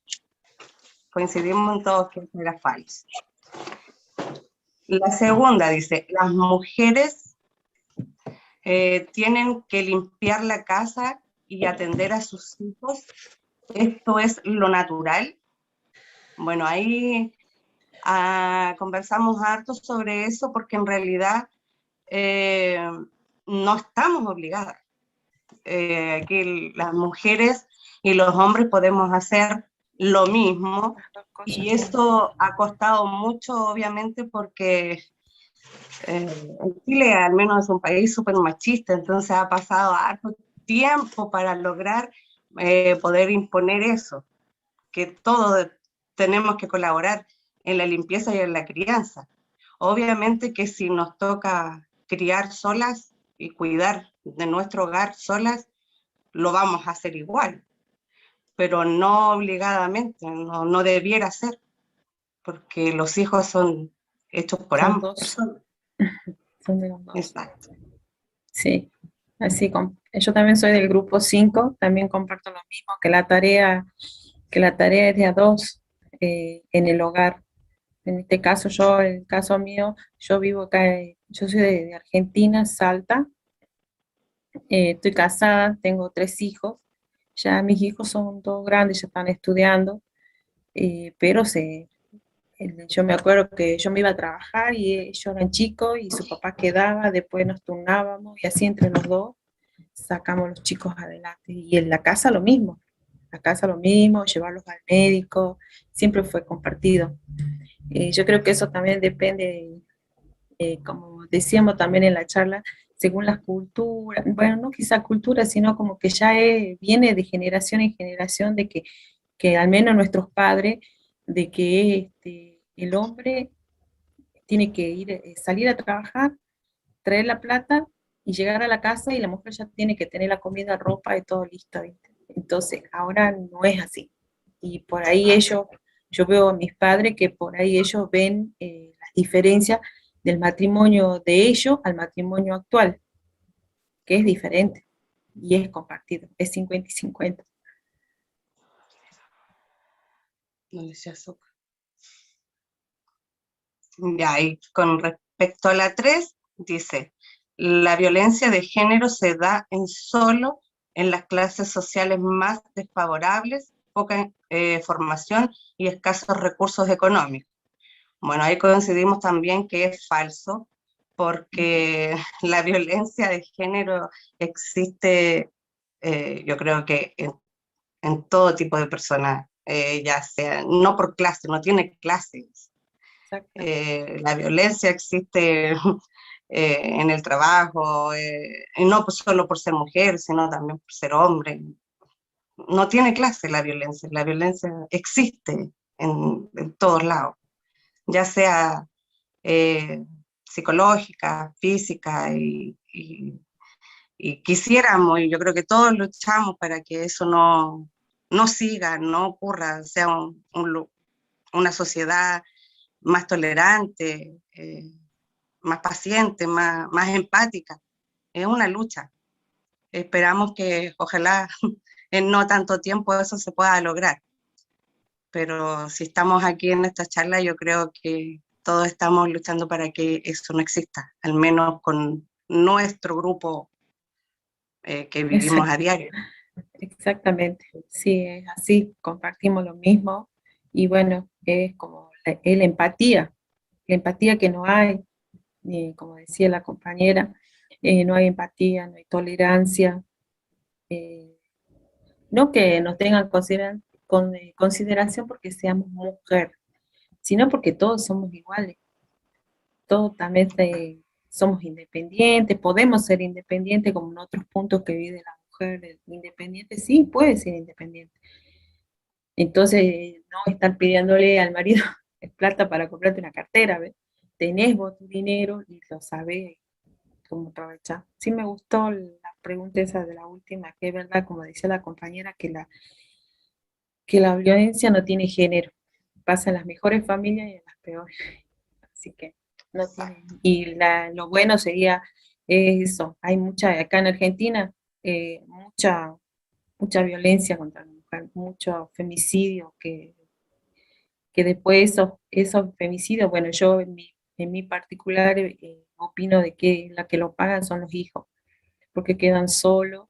Coincidimos en todos que eso era falso. La segunda dice, las mujeres tienen que limpiar la casa y atender a sus hijos. Esto es lo natural. Bueno, ahí conversamos harto sobre eso porque en realidad no estamos obligadas. Aquí las mujeres y los hombres podemos hacer lo mismo y eso ha costado mucho obviamente porque Chile al menos es un país súper machista, entonces ha pasado harto tiempo para lograr poder imponer eso, que todos tenemos que colaborar en la limpieza y en la crianza. Obviamente que si nos toca criar solas y cuidar de nuestro hogar solas, lo vamos a hacer igual, pero no obligadamente, no debiera ser, porque los hijos son hechos por ambos personas. Son de los dos. Exacto. Sí, así yo también soy del grupo 5, también comparto lo mismo, que la tarea es de a dos en el hogar. En este caso, en el caso mío, yo vivo acá, yo soy de Argentina, Salta, estoy casada, tengo 3 hijos, ya mis hijos son todos grandes, ya están estudiando, pero yo me acuerdo que yo me iba a trabajar y ellos eran chicos y su papá quedaba, después nos turnábamos y así entre los dos sacamos los chicos adelante. Y en la casa lo mismo, llevarlos al médico, siempre fue compartido. Yo creo que eso también depende, como decíamos también en la charla, según las culturas, bueno, no quizá cultura, sino como que ya viene de generación en generación de que al menos nuestros padres, de que el hombre tiene que salir a trabajar, traer la plata y llegar a la casa y la mujer ya tiene que tener la comida, ropa y todo listo, ¿viste? Entonces ahora no es así. Y por ahí yo veo a mis padres que por ahí ellos ven las diferencias del matrimonio de ellos al matrimonio actual, que es diferente y es compartido, es 50 y 50. No le sea azúcar. Ya, y con respecto a la 3, dice, la violencia de género se da solo en las clases sociales más desfavorables, poca formación y escasos recursos económicos. Bueno, ahí coincidimos también que es falso, porque la violencia de género existe, yo creo que en todo tipo de personas, ya sea, no por clase, no tiene clases. La violencia existe en el trabajo, y no solo por ser mujer, sino también por ser hombre. No tiene clase la violencia existe en todos lados, ya sea psicológica, física, y quisiéramos, y yo creo que todos luchamos para que eso no siga, no ocurra, sea una sociedad más tolerante, más paciente, más empática. Es una lucha. Esperamos que ojalá en no tanto tiempo eso se pueda lograr. Pero si estamos aquí en esta charla, yo creo que todos estamos luchando para que eso no exista, al menos con nuestro grupo que vivimos a diario. Exactamente, sí, es así, compartimos lo mismo, y bueno, es como la empatía que no hay, como decía la compañera, no hay empatía, no hay tolerancia, no que nos tengan consideración porque seamos mujer, sino porque todos somos iguales, todos también somos independientes, podemos ser independientes como en otros puntos que vive la mujer independiente, sí, puede ser independiente. Entonces, no estar pidiéndole al marido plata para comprarte una cartera, ¿ves? Tenés vos tu dinero y lo sabés cómo aprovechar. Sí me gustó la pregunta esa de la última, que es verdad, como decía la compañera, que la violencia no tiene género, pasa en las mejores familias y en las peores. Así que no tiene. Y lo bueno sería eso, hay mucha, acá en Argentina, mucha violencia contra la mujer, mucho femicidio, que después esos femicidios, bueno, yo en mi particular opino de que la que lo pagan son los hijos, porque quedan solos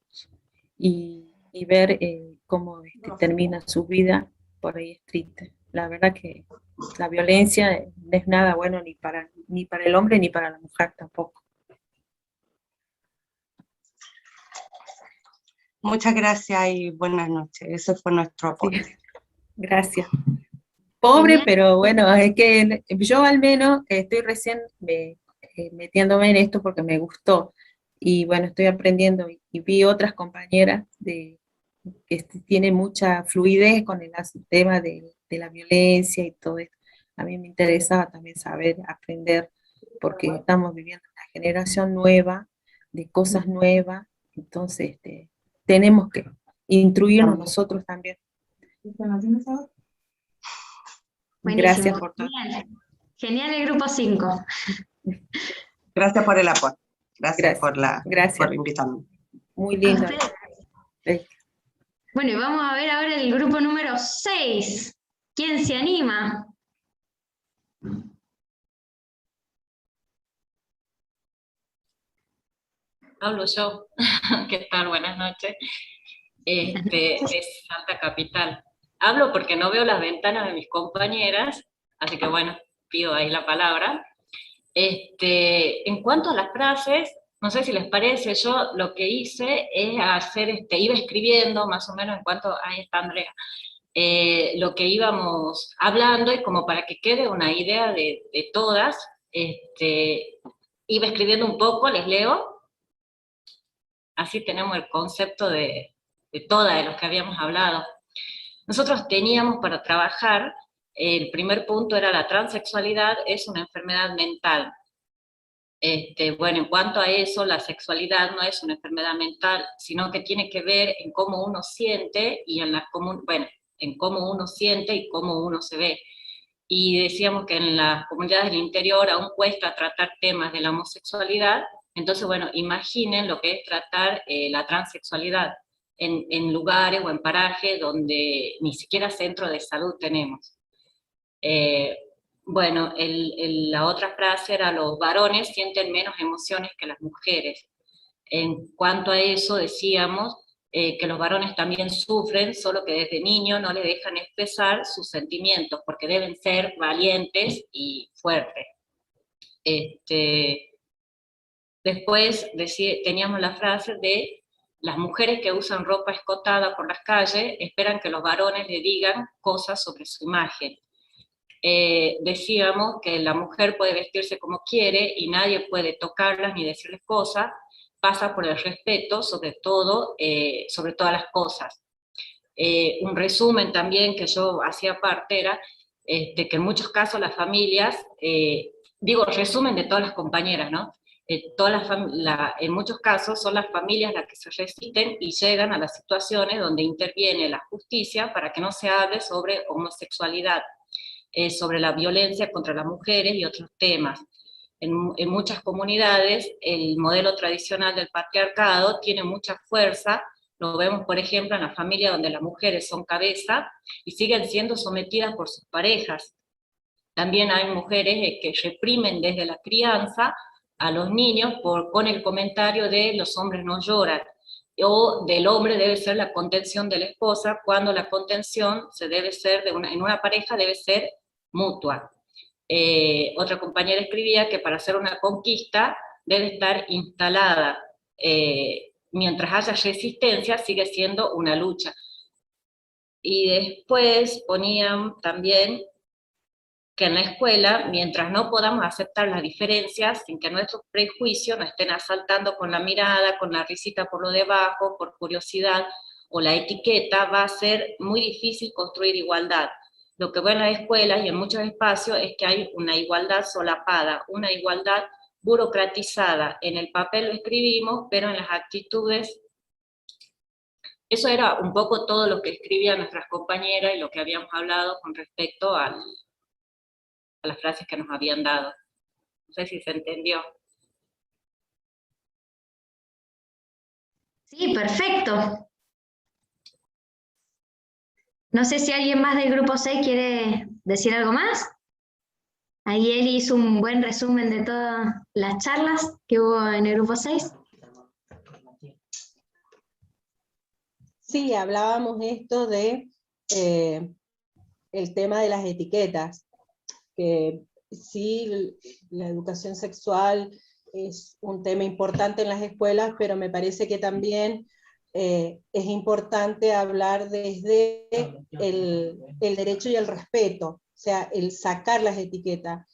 y ver cómo termina su vida por ahí es triste. La verdad que la violencia no es nada bueno ni para el hombre ni para la mujer tampoco. Muchas gracias y buenas noches. Ese fue nuestro apoyo. Sí, gracias. Pobre, pero bueno, es que yo al menos estoy recién metiéndome en esto porque me gustó. Y bueno, estoy aprendiendo y vi otras compañeras que tienen mucha fluidez con el tema de la violencia y todo esto. A mí me interesaba también saber, aprender, porque estamos viviendo una generación nueva, de cosas nuevas, entonces tenemos que instruirnos nosotros también. Buenísimo. Gracias por todo. Genial el grupo 5. Gracias por el apoyo. Gracias por invitarme. Muy lindo. Bueno, y vamos a ver ahora el grupo número 6. ¿Quién se anima? Hablo yo. ¿Qué tal? Buenas noches. Es Salta Capital. Hablo porque no veo las ventanas de mis compañeras, así que bueno, pido ahí la palabra. En cuanto a las frases, no sé si les parece, yo lo que hice es hacer, iba escribiendo más o menos en cuanto, ahí está Andrea, lo que íbamos hablando y como para que quede una idea de todas, iba escribiendo un poco, les leo, así tenemos el concepto de todas de los que habíamos hablado. Nosotros teníamos para trabajar, el primer punto era la transexualidad es una enfermedad mental. Bueno, en cuanto a eso, la sexualidad no es una enfermedad mental, sino que tiene que ver en cómo uno siente y en cómo uno siente y cómo uno se ve. Y decíamos que en las comunidades del interior aún cuesta tratar temas de la homosexualidad, entonces, bueno, imaginen lo que es tratar la transexualidad en lugares o en parajes donde ni siquiera centro de salud tenemos. Bueno, la otra frase era los varones sienten menos emociones que las mujeres. En cuanto a eso decíamos que los varones también sufren, solo que desde niños no les dejan expresar sus sentimientos, porque deben ser valientes y fuertes. Después teníamos la frase de las mujeres que usan ropa escotada por las calles esperan que los varones le digan cosas sobre su imagen. Decíamos que la mujer puede vestirse como quiere y nadie puede tocarlas ni decirles cosas, pasa por el respeto sobre todo, sobre todas las cosas. Un resumen también que yo hacía parte era que en muchos casos las familias, digo resumen de todas las compañeras, ¿no? En muchos casos son las familias las que se resisten y llegan a las situaciones donde interviene la justicia para que no se hable sobre homosexualidad, sobre la violencia contra las mujeres y otros temas. En muchas comunidades el modelo tradicional del patriarcado tiene mucha fuerza, Lo vemos, por ejemplo, en la familia donde las mujeres son cabeza y siguen siendo sometidas por sus parejas. También hay mujeres que reprimen desde la crianza a los niños con el comentario de los hombres no lloran, o del hombre debe ser la contención de la esposa, cuando la contención en una pareja debe ser mutua. Otra compañera escribía que para hacer una conquista debe estar instalada. Mientras haya resistencia, sigue siendo una lucha. Y después ponían también que en la escuela, mientras no podamos aceptar las diferencias, sin que nuestros prejuicios nos estén asaltando con la mirada, con la risita por lo debajo, por curiosidad, o la etiqueta, va a ser muy difícil construir igualdad. Lo que veo en las escuelas y en muchos espacios es que hay una igualdad solapada, una igualdad burocratizada. En el papel lo escribimos, pero en las actitudes. Eso era un poco todo lo que escribían nuestras compañeras y lo que habíamos hablado con respecto a las frases que nos habían dado. No sé si se entendió. Sí, perfecto. No sé si alguien más del grupo 6 quiere decir algo más. Ahí Eli hizo un buen resumen de todas las charlas que hubo en el grupo 6. Sí, hablábamos esto de el tema de las etiquetas, que sí, la educación sexual es un tema importante en las escuelas, pero me parece que también es importante hablar desde el derecho y el respeto, o sea, el sacar las etiquetas.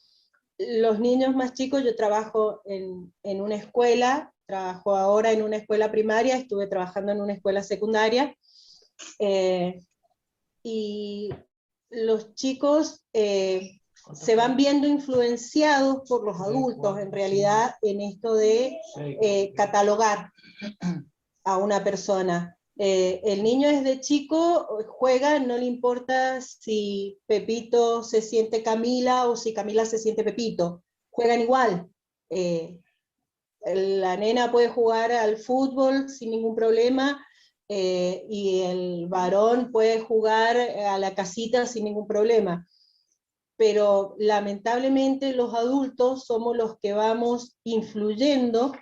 Los niños más chicos, yo trabajo en una escuela, trabajo ahora en una escuela primaria, estuve trabajando en una escuela secundaria, y los chicos se van viendo influenciados por los adultos, en realidad, en esto de catalogar a una persona. El niño desde chico juega, no le importa si Pepito se siente Camila o si Camila se siente Pepito, juegan igual. La nena puede jugar al fútbol sin ningún problema, y el varón puede jugar a la casita sin ningún problema. Pero lamentablemente los adultos somos los que vamos influyendo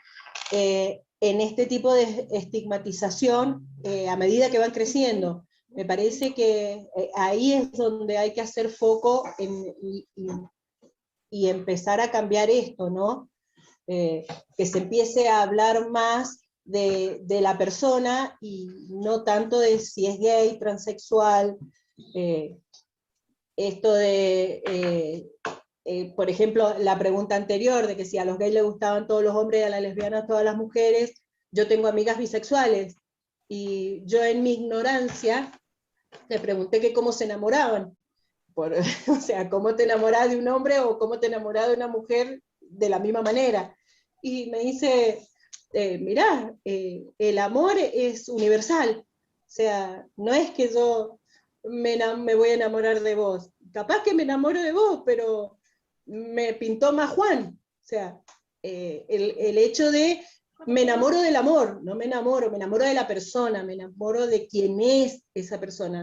en este tipo de estigmatización a medida que van creciendo. Me parece que ahí es donde hay que hacer foco y empezar a cambiar esto, ¿no? Que se empiece a hablar más de la persona y no tanto de si es gay, transexual, esto de, por ejemplo, la pregunta anterior, de que si a los gays les gustaban todos los hombres y a las lesbianas todas las mujeres. Yo tengo amigas bisexuales, y yo en mi ignorancia le pregunté que cómo se enamoraban. O sea, ¿cómo te enamoras de un hombre o cómo te enamoras de una mujer de la misma manera? Y me dice, mirá, el amor es universal. O sea, no es que yo me voy a enamorar de vos. Capaz que me enamoro de vos, pero me pintó más Juan. O sea, el hecho de me enamoro del amor, no me enamoro de la persona, me enamoro de quién es esa persona.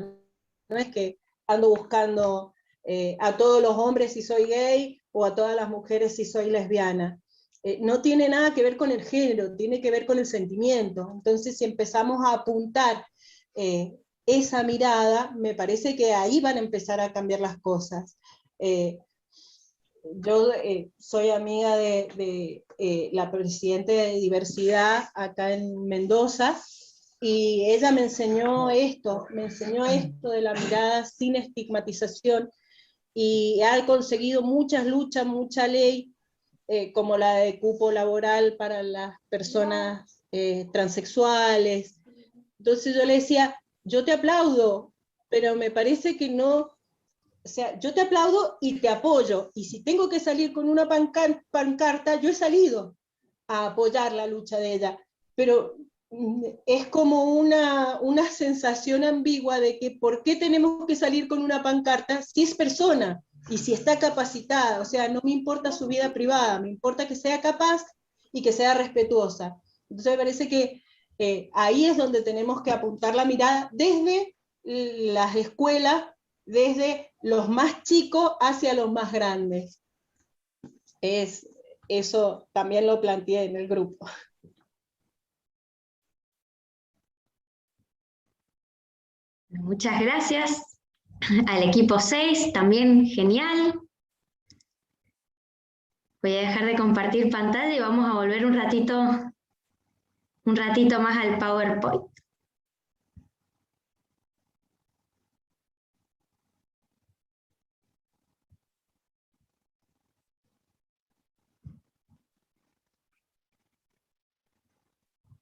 No es que ando buscando a todos los hombres si soy gay o a todas las mujeres si soy lesbiana. No tiene nada que ver con el género, tiene que ver con el sentimiento. Entonces, si empezamos a apuntar esa mirada, me parece que ahí van a empezar a cambiar las cosas. Yo soy amiga de la presidenta de diversidad acá en Mendoza, y ella me enseñó esto de la mirada sin estigmatización, y ha conseguido muchas luchas, mucha ley, como la de cupo laboral para las personas transexuales. Entonces yo le decía, yo te aplaudo, pero me parece que no. O sea, yo te aplaudo y te apoyo, y si tengo que salir con una pancarta, yo he salido a apoyar la lucha de ella, pero es como una sensación ambigua de que ¿por qué tenemos que salir con una pancarta si es persona y si está capacitada? O sea, no me importa su vida privada, me importa que sea capaz y que sea respetuosa. Entonces me parece que ahí es donde tenemos que apuntar la mirada desde las escuelas, desde los más chicos hacia los más grandes. Eso también lo planteé en el grupo. Muchas gracias al equipo 6, también genial. Voy a dejar de compartir pantalla y vamos a volver un ratito más al PowerPoint.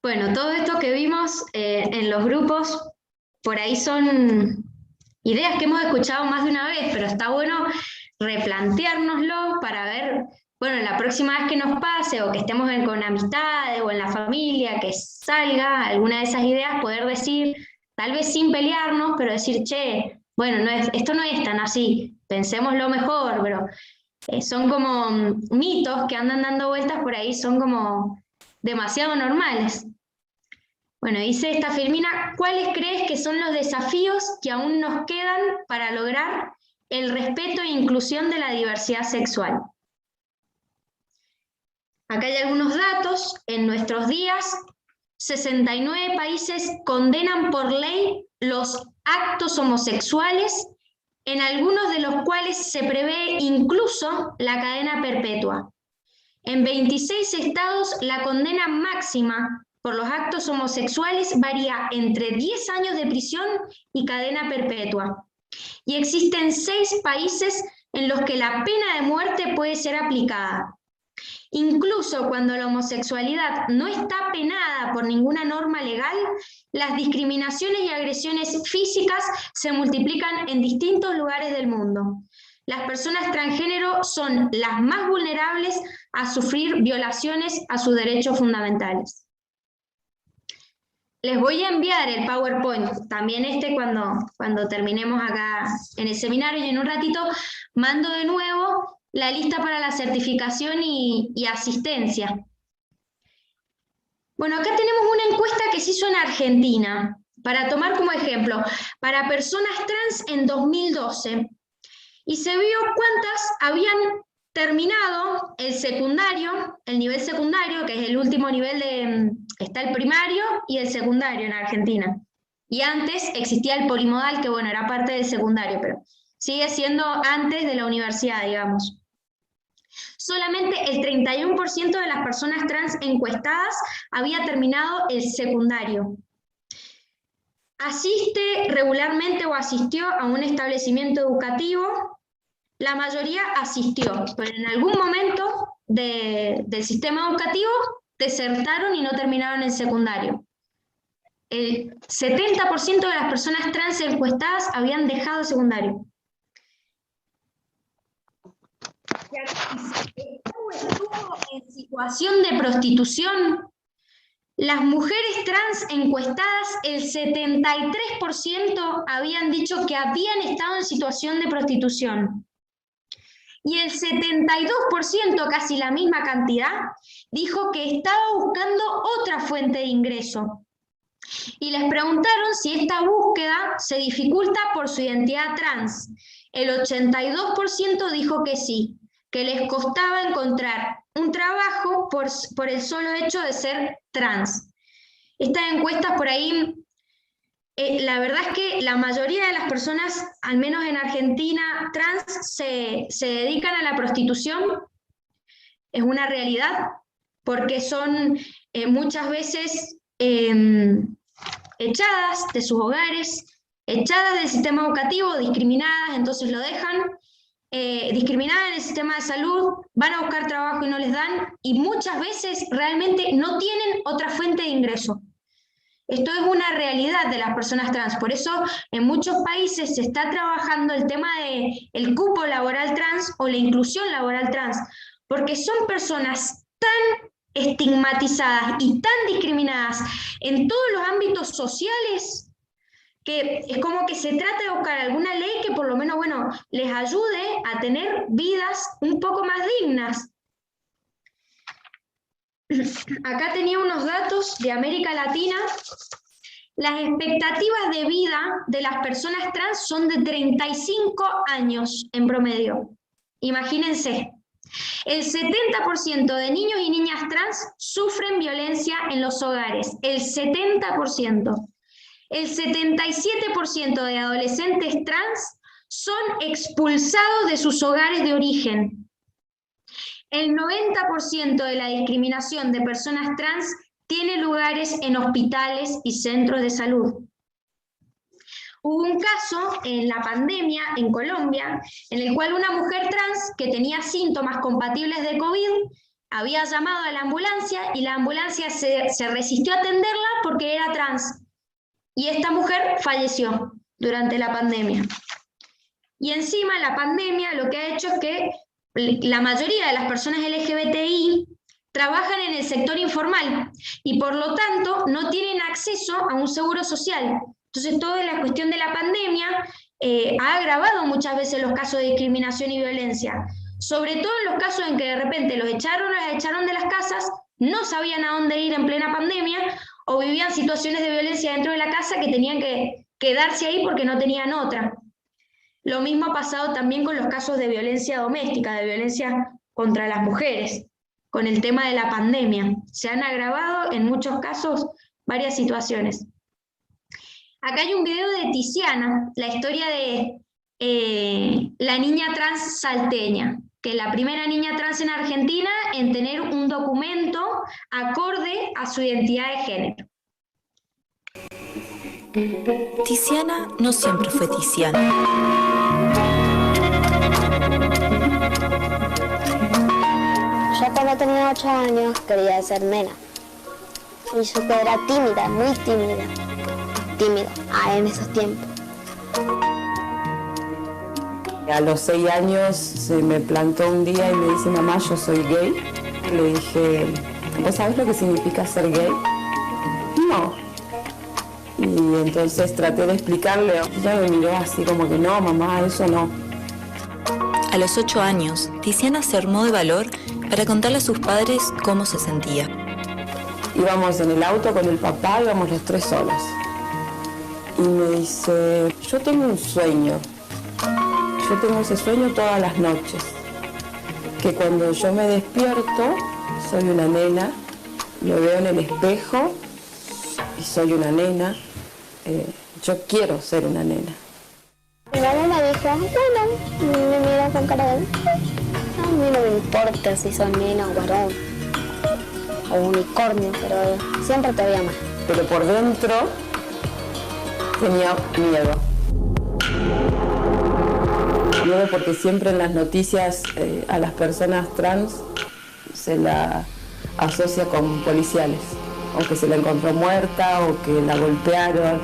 Bueno, todo esto que vimos en los grupos, por ahí son ideas que hemos escuchado más de una vez, pero está bueno replanteárnoslo para ver, bueno, la próxima vez que nos pase, o que estemos con amistades, o en la familia, que salga alguna de esas ideas, poder decir, tal vez sin pelearnos, pero decir, che, bueno, esto no es tan así, pensémoslo mejor, pero son como mitos que andan dando vueltas por ahí, son como demasiado normales. Bueno, dice esta Firmina, ¿cuáles crees que son los desafíos que aún nos quedan para lograr el respeto e inclusión de la diversidad sexual? Acá hay algunos datos. En nuestros días, 69 países condenan por ley los actos homosexuales, en algunos de los cuales se prevé incluso la cadena perpetua. En 26 estados, la condena máxima por los actos homosexuales varía entre 10 años de prisión y cadena perpetua. Y existen 6 países en los que la pena de muerte puede ser aplicada. Incluso cuando la homosexualidad no está penada por ninguna norma legal, las discriminaciones y agresiones físicas se multiplican en distintos lugares del mundo. Las personas transgénero son las más vulnerables a sufrir violaciones a sus derechos fundamentales. Les voy a enviar el PowerPoint, también cuando terminemos acá en el seminario, y en un ratito mando de nuevo la lista para la certificación y asistencia. Bueno, acá tenemos una encuesta que se hizo en Argentina, para tomar como ejemplo, para personas trans en 2012, y se vio cuántas habían terminado el secundario, el nivel secundario, que es el último nivel está el primario y el secundario en Argentina. Y antes existía el polimodal, que bueno, era parte del secundario, pero sigue siendo antes de la universidad, digamos. Solamente el 31% de las personas trans encuestadas había terminado el secundario. Asiste regularmente o asistió a un establecimiento educativo. La mayoría asistió, pero en algún momento del sistema educativo desertaron y no terminaron el secundario. El 70% de las personas trans encuestadas habían dejado el secundario. Estuvo en situación de prostitución. Las mujeres trans encuestadas, el 73% habían dicho que habían estado en situación de prostitución. Y el 72%, casi la misma cantidad, dijo que estaba buscando otra fuente de ingreso. Y les preguntaron si esta búsqueda se dificulta por su identidad trans. El 82% dijo que sí, que les costaba encontrar un trabajo por el solo hecho de ser trans. Estas encuestas por ahí, la verdad es que la mayoría de las personas, al menos en Argentina, trans, se dedican a la prostitución. Es una realidad, porque son muchas veces echadas de sus hogares, echadas del sistema educativo, discriminadas, entonces lo dejan, discriminadas en el sistema de salud, van a buscar trabajo y no les dan, y muchas veces realmente no tienen otra fuente de ingreso. Esto es una realidad de las personas trans, por eso en muchos países se está trabajando el tema del cupo laboral trans o la inclusión laboral trans, porque son personas tan estigmatizadas y tan discriminadas en todos los ámbitos sociales, que es como que se trata de buscar alguna ley que por lo menos, bueno, les ayude a tener vidas un poco más dignas. acá tenía unos datos de América Latina. Las expectativas de vida de las personas trans son de 35 años en promedio. Imagínense, el 70% de niños y niñas trans sufren violencia en los hogares, el 70%. El 77% de adolescentes trans son expulsados de sus hogares de origen. El 90% de la discriminación de personas trans tiene lugares en hospitales y centros de salud. Hubo un caso en la pandemia en Colombia, en el cual una mujer trans que tenía síntomas compatibles de COVID había llamado a la ambulancia y la ambulancia se resistió a atenderla porque era trans. Y esta mujer falleció durante la pandemia. Y encima la pandemia lo que ha hecho es que la mayoría de las personas LGBTI trabajan en el sector informal y por lo tanto no tienen acceso a un seguro social. Entonces toda la cuestión de la pandemia ha agravado muchas veces los casos de discriminación y violencia, sobre todo en los casos en que de repente los echaron de las casas, no sabían a dónde ir en plena pandemia o vivían situaciones de violencia dentro de la casa que tenían que quedarse ahí porque no tenían otra. Lo mismo ha pasado también con los casos de violencia doméstica, de violencia contra las mujeres, con el tema de la pandemia. Se han agravado en muchos casos varias situaciones. Acá hay un video de Tiziana, la historia de la niña trans salteña, que es la primera niña trans en Argentina en tener un documento acorde a su identidad de género. Tiziana no siempre fue Tiziana. Yo cuando tenía 8 años quería ser nena. Y yo era tímida, muy tímida. Tímido, en esos tiempos. A los 6 años se me plantó un día y me dice, mamá, yo soy gay. Le dije, ¿vos sabés lo que significa ser gay? No. Y entonces traté de explicarle. Ella me miró así como que no, mamá, eso no. A los 8 años, Tiziana se armó de valor para contarle a sus padres cómo se sentía. Íbamos en el auto con el papá, íbamos los 3 solos. Y me dice, yo tengo un sueño. Yo tengo ese sueño todas las noches. Que cuando yo me despierto, soy una nena, me veo en el espejo y soy una nena. Yo quiero ser una nena. Mi mamá me dijo, bueno, me miró con cara de... A mí no me importa si son nena o varón, o unicornio, pero siempre te veía más. Pero por dentro tenía miedo. Miedo porque siempre en las noticias a las personas trans se la asocia con policiales, o que se la encontró muerta, o que la golpearon.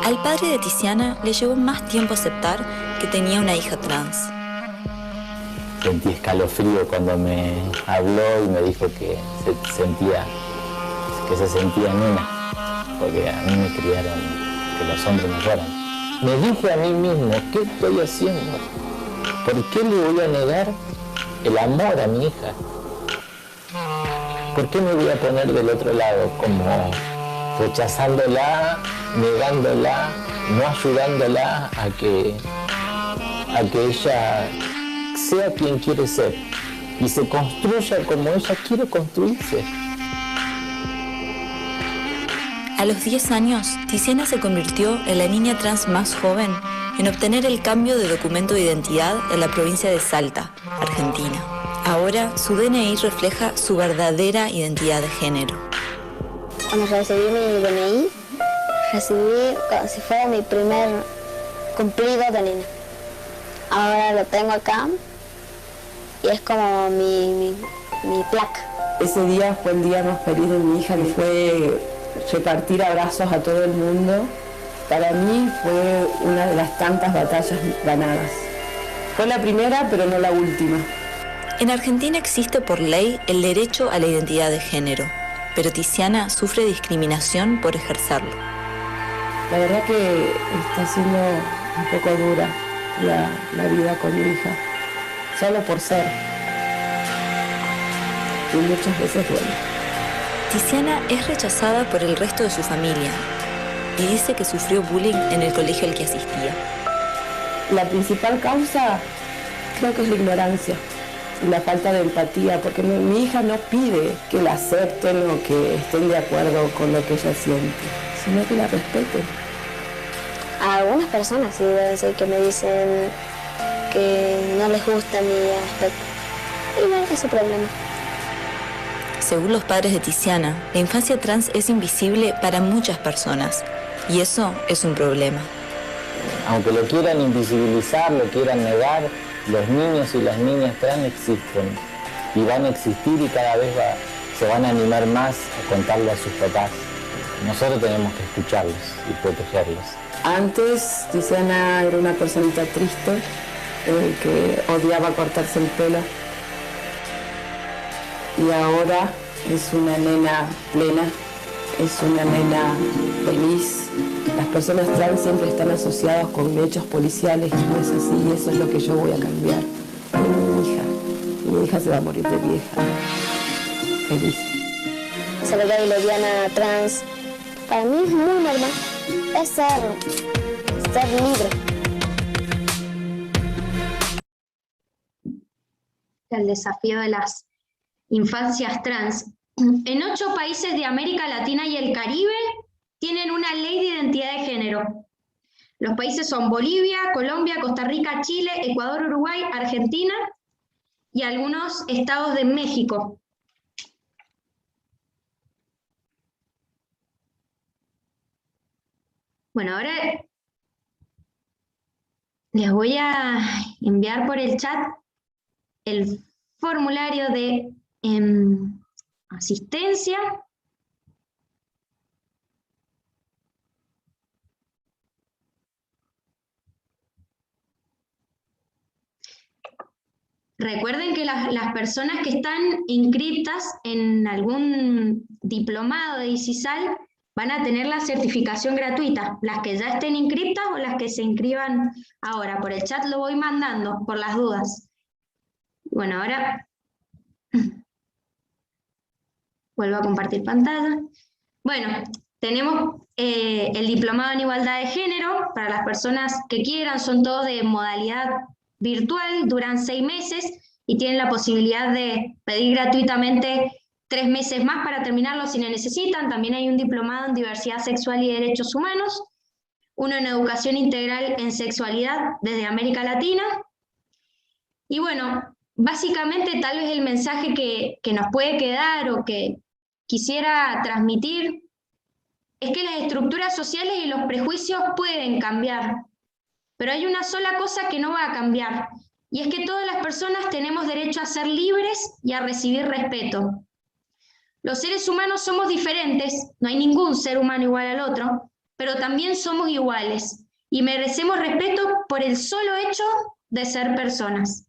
Al padre de Tiziana le llevó más tiempo aceptar que tenía una hija trans. Sentí escalofrío cuando me habló y me dijo que se sentía nena, porque a mí me criaron que los hombres no lloran. Me dije a mí mismo, ¿qué estoy haciendo? ¿Por qué le voy a negar el amor a mi hija? ¿Por qué me voy a poner del otro lado, como rechazándola, negándola, no ayudándola a que ella sea quien quiere ser y se construya como ella quiere construirse? A los 10 años, Tiziana se convirtió en la niña trans más joven en obtener el cambio de documento de identidad en la provincia de Salta, Argentina. Ahora, su DNI refleja su verdadera identidad de género. Cuando recibí mi DNI, recibí como si fuera mi primer cumplido de nena. Ahora lo tengo acá y es como mi placa. Ese día fue el día más feliz de mi hija, que fue repartir abrazos a todo el mundo. Para mí fue una de las tantas batallas ganadas. Fue la primera, pero no la última. En Argentina existe por ley el derecho a la identidad de género, pero Tiziana sufre discriminación por ejercerlo. La verdad que está siendo un poco dura la vida con mi hija, solo por ser. Y muchas veces duele. Tiziana es rechazada por el resto de su familia y dice que sufrió bullying en el colegio al que asistía. La principal causa creo que es la ignorancia y la falta de empatía, porque mi hija no pide que la acepten o que estén de acuerdo con lo que ella siente, sino que la respeten. A algunas personas sí deben ser que me dicen que no les gusta mi aspecto. Y bueno, es su problema. Según los padres de Tiziana, la infancia trans es invisible para muchas personas, y eso es un problema. Aunque lo quieran invisibilizar, lo quieran negar, los niños y las niñas trans existen y van a existir y cada vez se van a animar más a contarle a sus papás. Nosotros tenemos que escucharlos y protegerlos. Antes Tiziana era una personita triste que odiaba cortarse el pelo y ahora es una nena plena, es una nena feliz. Las personas trans siempre están asociadas con hechos policiales y no es así, y eso es lo que yo voy a cambiar. Mi hija se va a morir de vieja, feliz. Ser gay, lesbiana, trans, para mí es muy normal. Es ser libre. El desafío de las infancias trans. En 8 países de América Latina y el Caribe tienen una ley de identidad de género. Los países son Bolivia, Colombia, Costa Rica, Chile, Ecuador, Uruguay, Argentina y algunos estados de México. Bueno, ahora les voy a enviar por el chat el formulario de asistencia. Recuerden que las personas que están inscritas en algún diplomado de ICISAL van a tener la certificación gratuita, las que ya estén inscritas o las que se inscriban ahora. Por el chat lo voy mandando, por las dudas. Bueno, ahora vuelvo a compartir pantalla. Bueno, tenemos el diplomado en igualdad de género, para las personas que quieran, son todos de modalidad virtual, duran 6 meses y tienen la posibilidad de pedir gratuitamente 3 meses más para terminarlo si lo necesitan. También hay un diplomado en diversidad sexual y derechos humanos, uno en educación integral en sexualidad desde América Latina. Y bueno, básicamente tal vez el mensaje que nos puede quedar o que quisiera transmitir es que las estructuras sociales y los prejuicios pueden cambiar, pero hay una sola cosa que no va a cambiar, y es que todas las personas tenemos derecho a ser libres y a recibir respeto. Los seres humanos somos diferentes, no hay ningún ser humano igual al otro, pero también somos iguales, y merecemos respeto por el solo hecho de ser personas.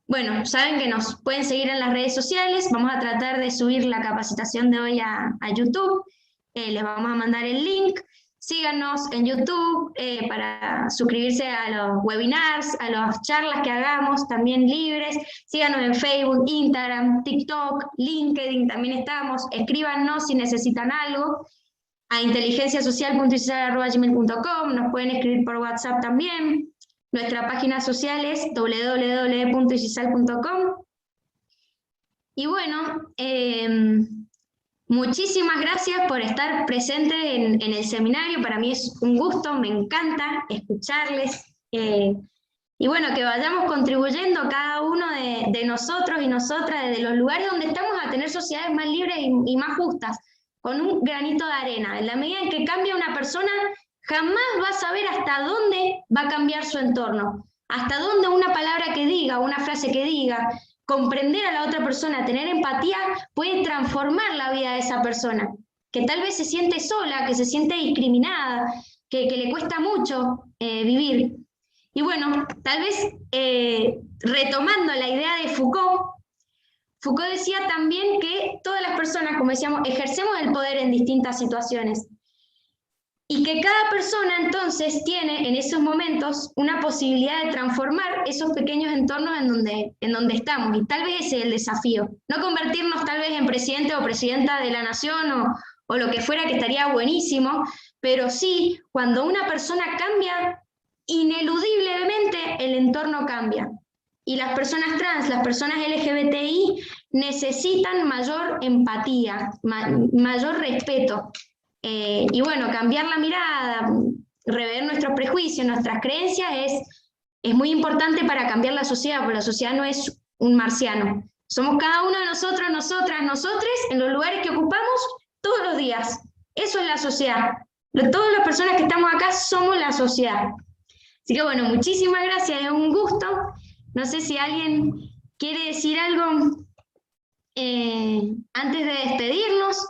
Bueno, saben que nos pueden seguir en las redes sociales, vamos a tratar de subir la capacitación de hoy a YouTube, les vamos a mandar el link. Síganos en YouTube para suscribirse a los webinars, a las charlas que hagamos, también libres. Síganos en Facebook, Instagram, TikTok, LinkedIn, también estamos. Escríbanos si necesitan algo a inteligenciasocial.icisal@gmail.com. Nos pueden escribir por WhatsApp también. Nuestra página social es www.icisal.com. Y bueno, muchísimas gracias por estar presentes en el seminario. Para mí es un gusto, me encanta escucharles. Y bueno, que vayamos contribuyendo cada uno de nosotros y nosotras, desde los lugares donde estamos, a tener sociedades más libres y más justas, con un granito de arena. En la medida en que cambia una persona, jamás va a saber hasta dónde va a cambiar su entorno, hasta dónde una palabra que diga, una frase que diga, comprender a la otra persona, tener empatía, puede transformar la vida de esa persona, que tal vez se siente sola, que se siente discriminada, que le cuesta mucho vivir. Y bueno, tal vez retomando la idea de Foucault decía también que todas las personas, como decíamos, ejercemos el poder en distintas situaciones. y que cada persona entonces tiene en esos momentos una posibilidad de transformar esos pequeños entornos en donde estamos, y tal vez ese es el desafío, no convertirnos tal vez en presidente o presidenta de la nación o lo que fuera, que estaría buenísimo, pero sí, cuando una persona cambia, ineludiblemente el entorno cambia. Y las personas trans, las personas LGBTI necesitan mayor empatía, mayor respeto. Y bueno, cambiar la mirada, rever nuestros prejuicios, nuestras creencias es muy importante para cambiar la sociedad, porque la sociedad no es un marciano. Somos cada uno de nosotros, nosotras, nosotres, en los lugares que ocupamos todos los días. Eso es la sociedad. Todas las personas que estamos acá somos la sociedad. Así que bueno, muchísimas gracias, es un gusto. No sé si alguien quiere decir algo antes de despedirnos.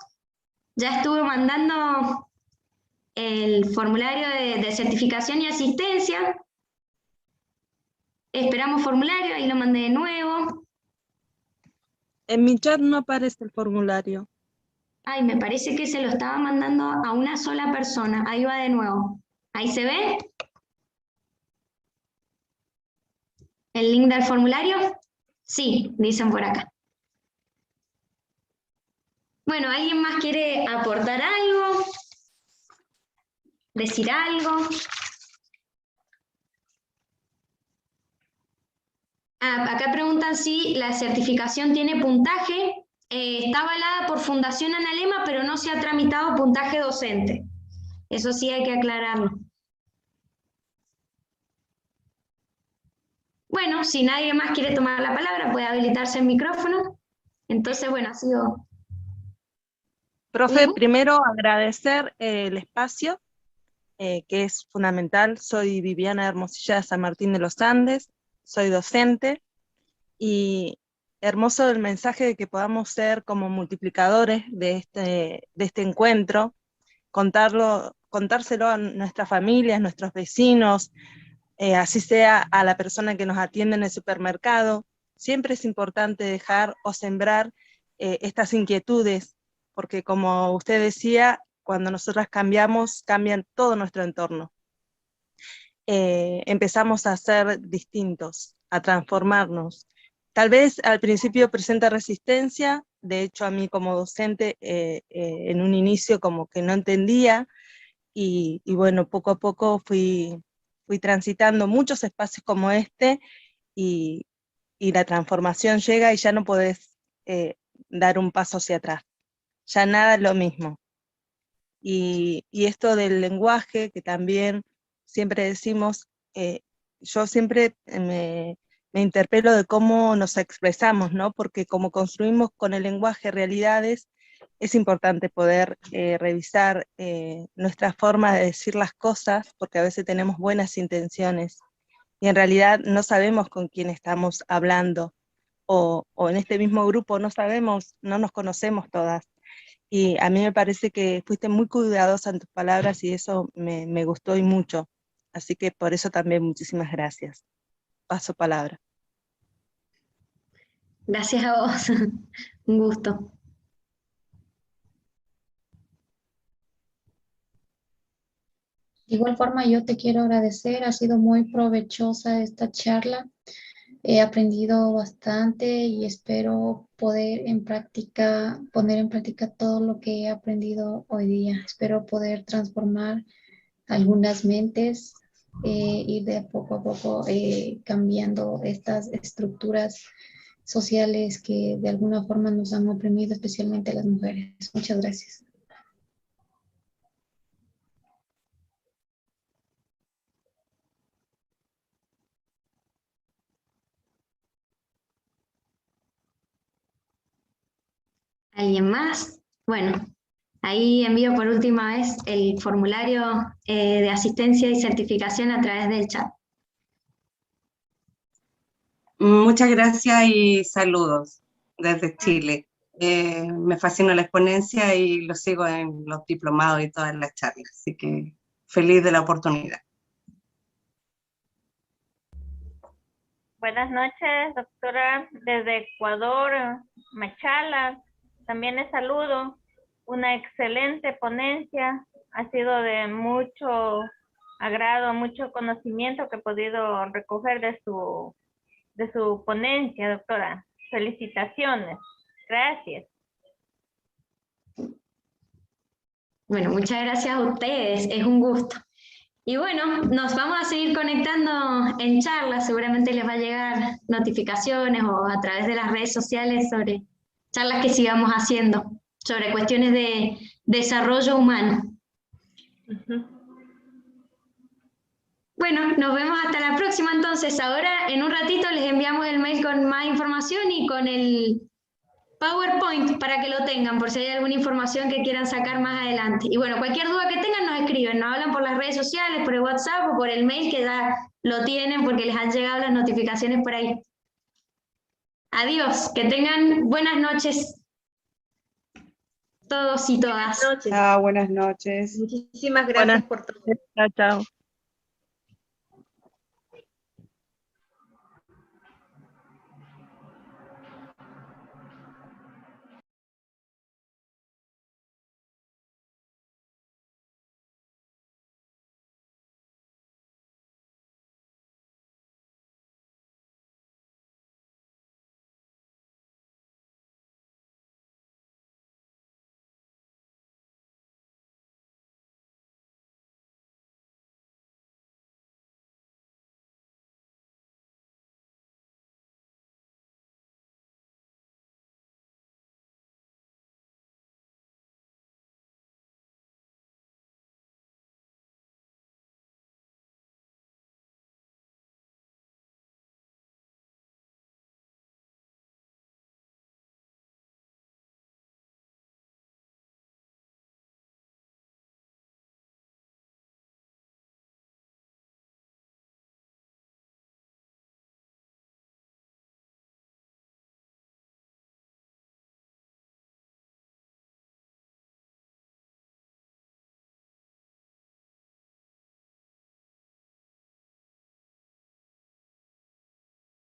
Ya estuve mandando el formulario de certificación y asistencia. Esperamos formulario, ahí lo mandé de nuevo. En mi chat no aparece el formulario. Ay, me parece que se lo estaba mandando a una sola persona. Ahí va de nuevo. ¿Ahí se ve? ¿El link del formulario? Sí, dicen por acá. Bueno, ¿alguien más quiere aportar algo? ¿Decir algo? Acá preguntan si la certificación tiene puntaje. Está avalada por Fundación Analema, pero no se ha tramitado puntaje docente. Eso sí hay que aclararlo. Bueno, si nadie más quiere tomar la palabra, puede habilitarse el micrófono. Entonces, bueno, ha sido... Profe, primero agradecer el espacio, que es fundamental. Soy Viviana Hermosilla de San Martín de los Andes, soy docente, y hermoso el mensaje de que podamos ser como multiplicadores de este encuentro, contárselo a nuestras familias, nuestros vecinos, así sea a la persona que nos atiende en el supermercado. Siempre es importante dejar o sembrar estas inquietudes, porque como usted decía, cuando nosotras cambiamos, cambian todo nuestro entorno. Empezamos a ser distintos, a transformarnos. Tal vez al principio presenta resistencia, de hecho a mí como docente en un inicio como que no entendía, y bueno, poco a poco fui transitando muchos espacios como este, y la transformación llega y ya no podés dar un paso hacia atrás. Ya nada es lo mismo. Y esto del lenguaje, que también siempre decimos, yo siempre me interpelo de cómo nos expresamos, ¿no? Porque como construimos con el lenguaje realidades, es importante poder revisar nuestra forma de decir las cosas, porque a veces tenemos buenas intenciones, y en realidad no sabemos con quién estamos hablando, o en este mismo grupo no sabemos, no nos conocemos todas. Y a mí me parece que fuiste muy cuidadosa en tus palabras y eso me gustó y mucho. Así que por eso también muchísimas gracias. Paso palabra. Gracias a vos. Un gusto. De igual forma, yo te quiero agradecer. Ha sido muy provechosa esta charla. He aprendido bastante y espero poner en práctica todo lo que he aprendido hoy día. Espero poder transformar algunas mentes, ir de poco a poco cambiando estas estructuras sociales que de alguna forma nos han oprimido, especialmente a las mujeres. Muchas gracias. ¿Alguien más? Bueno, ahí envío por última vez el formulario de asistencia y certificación a través del chat. Muchas gracias y saludos desde Chile. Me fascina la exponencia y lo sigo en los diplomados y todas las charlas, así que feliz de la oportunidad. Buenas noches, doctora, desde Ecuador, Machala. También les saludo. Una excelente ponencia, ha sido de mucho agrado, mucho conocimiento que he podido recoger de su ponencia, doctora. Felicitaciones. Gracias. Bueno, muchas gracias a ustedes, es un gusto. Y bueno, nos vamos a seguir conectando en charlas, seguramente les va a llegar notificaciones o a través de las redes sociales sobre charlas que sigamos haciendo, sobre cuestiones de desarrollo humano. Bueno, nos vemos hasta la próxima entonces. Ahora en un ratito les enviamos el mail con más información y con el PowerPoint para que lo tengan, por si hay alguna información que quieran sacar más adelante. Y bueno, cualquier duda que tengan nos escriben, nos hablan por las redes sociales, por el WhatsApp o por el mail que ya lo tienen porque les han llegado las notificaciones por ahí. Adiós, que tengan buenas noches todos y todas. Buenas noches. Chao, buenas noches. Muchísimas gracias por todo. Chao, chao.